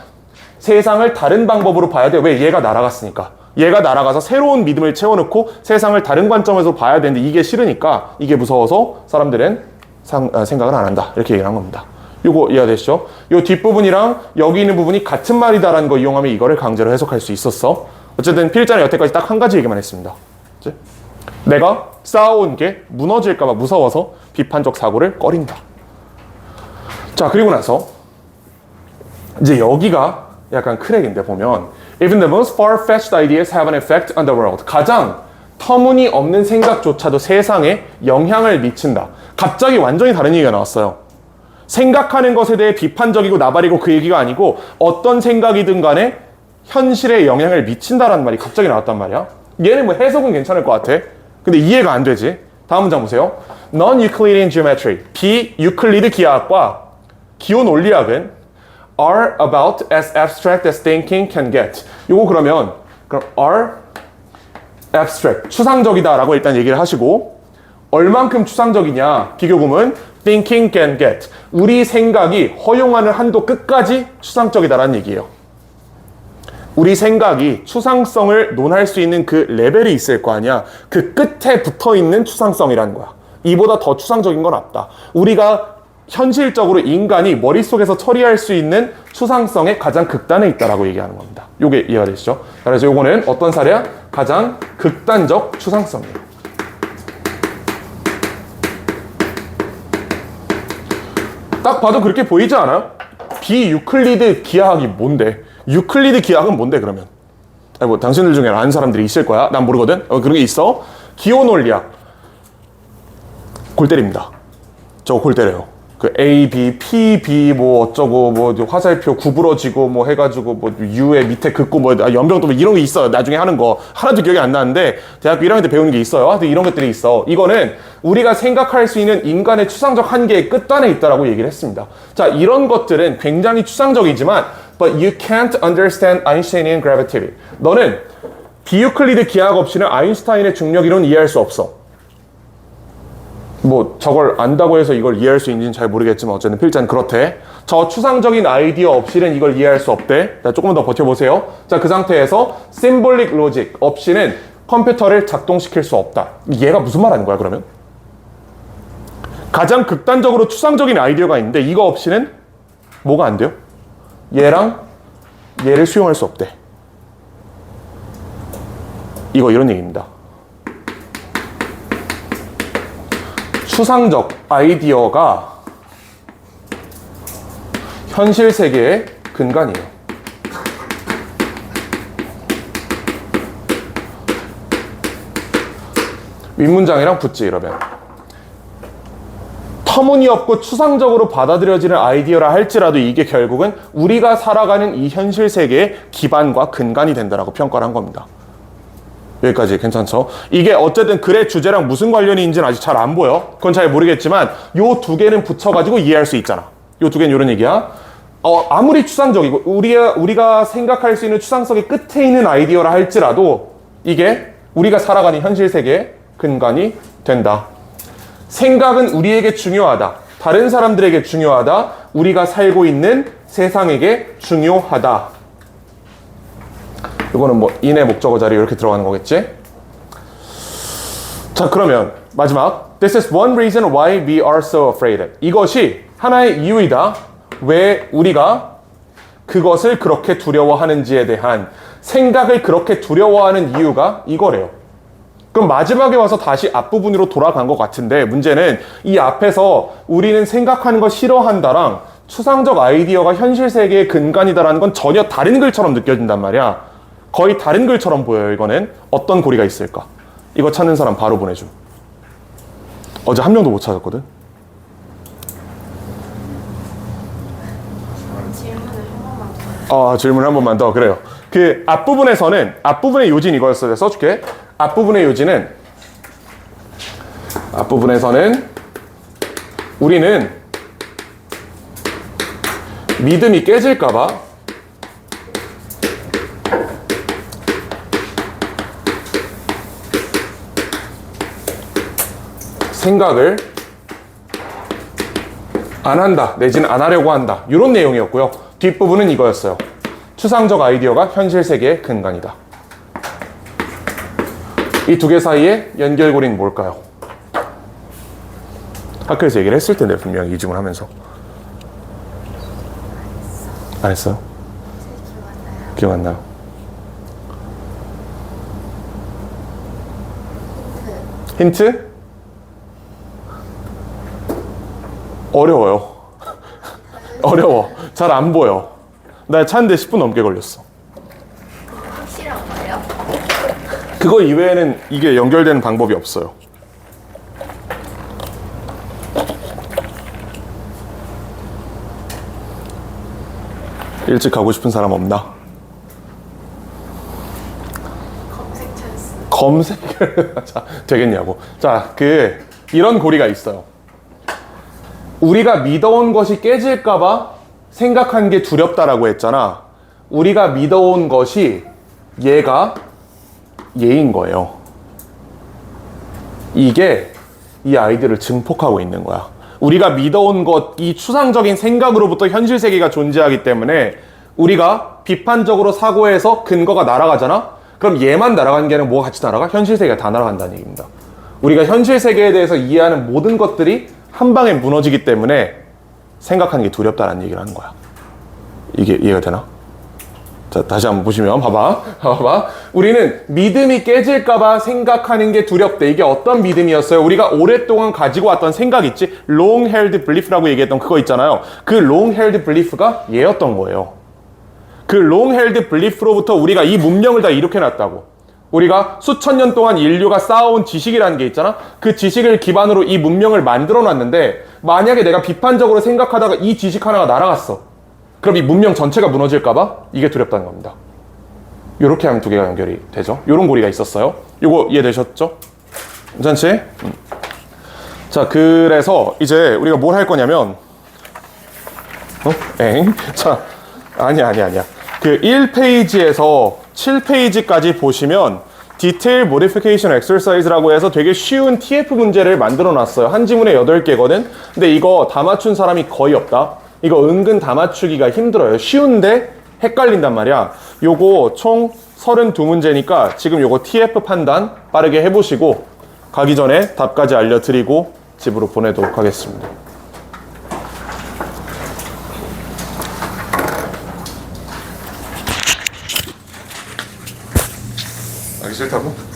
세상을 다른 방법으로 봐야 돼. 왜? 얘가 날아갔으니까. 얘가 날아가서 새로운 믿음을 채워넣고 세상을 다른 관점에서 봐야 되는데 이게 싫으니까, 이게 무서워서 사람들은 생각을 안 한다. 이렇게 얘기를 한 겁니다. 요거 이해되시죠? 요 뒷부분이랑 여기 있는 부분이 같은 말이다라는 거 이용하면 이거를 강제로 해석할 수 있었어. 어쨌든 필자는 여태까지 딱 한 가지 얘기만 했습니다. 그치? 내가 쌓아온 게 무너질까봐 무서워서 비판적 사고를 꺼린다. 자, 그리고 나서 이제 여기가 약간 큰 얘기인데 보면 Even the most far-fetched ideas have an effect on the world. 가장 터무니없는 생각조차도 세상에 영향을 미친다. 갑자기 완전히 다른 얘기가 나왔어요. 생각하는 것에 대해 비판적이고 나발이고 그 얘기가 아니고 어떤 생각이든 간에 현실에 영향을 미친다라는 말이 갑자기 나왔단 말이야. 얘는 뭐 해석은 괜찮을 것 같아. 근데 이해가 안 되지. 다음 문장 보세요. Non-Euclidean geometry, 비유클리드 기하학과 기호 논리학은 are about as abstract as thinking can get. 요거 그럼 are abstract, 추상적이다라고 일단 얘기를 하시고, 얼만큼 추상적이냐? 비교구문 thinking can get. 우리 생각이 허용하는 한도 끝까지 추상적이다라는 얘기예요. 우리 생각이 추상성을 논할 수 있는 그 레벨이 있을 거 아니야. 그 끝에 붙어있는 추상성이라는 거야. 이보다 더 추상적인 건 없다. 우리가 현실적으로 인간이 머릿속에서 처리할 수 있는 추상성의 가장 극단에 있다라고 얘기하는 겁니다. 요게 이해가 되시죠? 그래서 요거는 어떤 사례야? 가장 극단적 추상성이에요. 딱 봐도 그렇게 보이지 않아요? 비유클리드 기하학이 뭔데? 유클리드 기하학은 뭔데 그러면? 아니 뭐 당신들 중에 아는 사람들이 있을 거야. 난 모르거든. 그런 게 있어. 기호 논리학. 골 때립니다. 저거 골 때려요. 그 A, B, P, B 뭐 어쩌고 뭐 화살표 구부러지고 뭐 해가지고 뭐 U에 밑에 긋고 뭐 연병도 뭐 이런 게 있어요. 나중에 하는 거 하나도 기억이 안 나는데 대학교 1학년 때 배우는 게 있어요. 하여튼 이런 것들이 있어. 이거는 우리가 생각할 수 있는 인간의 추상적 한계의 끝단에 있다라고 얘기를 했습니다. 자, 이런 것들은 굉장히 추상적이지만 but you can't understand Einsteinian gravity. 너는 비유클리드 기하학 없이는 아인슈타인의 중력 이론 이해할 수 없어. 뭐 저걸 안다고 해서 이걸 이해할 수 있는지는 잘 모르겠지만 어쨌든 필자는 그렇대. 저 추상적인 아이디어 없이는 이걸 이해할 수 없대. 자, 조금만 더 버텨보세요. 자, 그 상태에서 symbolic logic 없이는 컴퓨터를 작동시킬 수 없다. 얘가 무슨 말 하는 거야 그러면? 가장 극단적으로 추상적인 아이디어가 있는데 이거 없이는 뭐가 안 돼요? 얘랑 얘를 수용할 수 없대. 이거 이런 얘기입니다. 추상적 아이디어가 현실 세계의 근간이에요. 윗문장이랑 붙지 이러면. 터무니없고 추상적으로 받아들여지는 아이디어라 할지라도 이게 결국은 우리가 살아가는 이 현실 세계의 기반과 근간이 된다라고 평가를 한 겁니다. 여기까지 괜찮죠? 이게 어쨌든 글의 주제랑 무슨 관련이 있는지는 아직 잘 안 보여. 그건 잘 모르겠지만 요 두 개는 붙여가지고 이해할 수 있잖아. 요 두 개는 이런 얘기야. 아무리 추상적이고 우리가 생각할 수 있는 추상성의 끝에 있는 아이디어라 할지라도 이게 우리가 살아가는 현실 세계의 근간이 된다. 생각은 우리에게 중요하다. 다른 사람들에게 중요하다. 우리가 살고 있는 세상에게 중요하다. 이거는 뭐 인의 목적어 자리에 이렇게 들어가는 거겠지? 자, 그러면 마지막 This is one reason why we are so afraid. 이것이 하나의 이유이다. 왜 우리가 그것을 그렇게 두려워하는지에 대한 생각을 그렇게 두려워하는 이유가 이거래요. 그럼 마지막에 와서 다시 앞부분으로 돌아간 것 같은데 문제는 이 앞에서 우리는 생각하는 거 싫어한다랑 추상적 아이디어가 현실 세계의 근간이다라는 건 전혀 다른 글처럼 느껴진단 말이야. 거의 다른 글처럼 보여요. 이거는 어떤 고리가 있을까? 이거 찾는 사람 바로 보내줘. 어제 한 명도 못 찾았거든. 질문을 한 번만 더. 질문 한 번만 더. 그래요. 그 앞부분의 요지는 이거였어요. 써줄게. 앞부분의 요지는 앞부분에서는 우리는 믿음이 깨질까봐 생각을 안 한다, 내지는 안 하려고 한다. 이런 내용이었고요. 뒷부분은 이거였어요. 추상적 아이디어가 현실 세계의 근간이다. 이 두 개 사이의 연결고리는 뭘까요? 학교에서 얘기를 했을 텐데 분명히 이 질문 하면서. 안 했어요? 기억 안 나요? 힌트? 어려워요. 어려워. 잘 안 보여. 나 찾는데 10분 넘게 걸렸어. 확실한 거예요? 그거 이외에는 이게 연결되는 방법이 없어요. 일찍 가고 싶은 사람 없나? 검색 찬스. 검색을 자, 되겠냐고. 자, 이런 고리가 있어요. 우리가 믿어온 것이 깨질까봐 생각한 게 두렵다라고 했잖아. 우리가 믿어온 것이 얘인 거예요. 이게 이 아이들을 증폭하고 있는 거야. 우리가 믿어온 것, 이 추상적인 생각으로부터 현실 세계가 존재하기 때문에 우리가 비판적으로 사고해서 근거가 날아가잖아? 그럼 얘만 날아가는 게 아니라 뭐가 같이 날아가? 현실 세계가 다 날아간다는 얘기입니다. 우리가 현실 세계에 대해서 이해하는 모든 것들이 한 방에 무너지기 때문에 생각하는 게 두렵다는 얘기를 하는 거야. 이게 이해가 되나? 자, 다시 한번 보시면 봐봐. 우리는 믿음이 깨질까봐 생각하는 게 두렵대. 이게 어떤 믿음이었어요? 우리가 오랫동안 가지고 왔던 생각 있지? long held belief라고 얘기했던 그거 있잖아요. 그 long held belief가 얘였던 거예요. 그 long held belief로부터 우리가 이 문명을 다 일으켜놨다고. 우리가 수천 년 동안 인류가 쌓아온 지식이라는 게 있잖아. 그 지식을 기반으로 이 문명을 만들어놨는데 만약에 내가 비판적으로 생각하다가 이 지식 하나가 날아갔어. 그럼 이 문명 전체가 무너질까봐 이게 두렵다는 겁니다. 이렇게 하면 두 개가 연결이 되죠. 이런 고리가 있었어요. 이거 이해되셨죠? 괜찮지? 자, 그래서 이제 우리가 뭘 할 거냐면 자, 아니야. 그 1페이지에서 7페이지까지 보시면 디테일 모디피케이션 엑서사이즈라고 해서 되게 쉬운 TF 문제를 만들어 놨어요. 한 지문에 8개거든. 근데 이거 다 맞춘 사람이 거의 없다. 이거 은근 다 맞추기가 힘들어요. 쉬운데 헷갈린단 말이야. 요거 총 32문제니까 지금 요거 TF 판단 빠르게 해보시고 가기 전에 답까지 알려드리고 집으로 보내도록 하겠습니다. 하기 싫다고?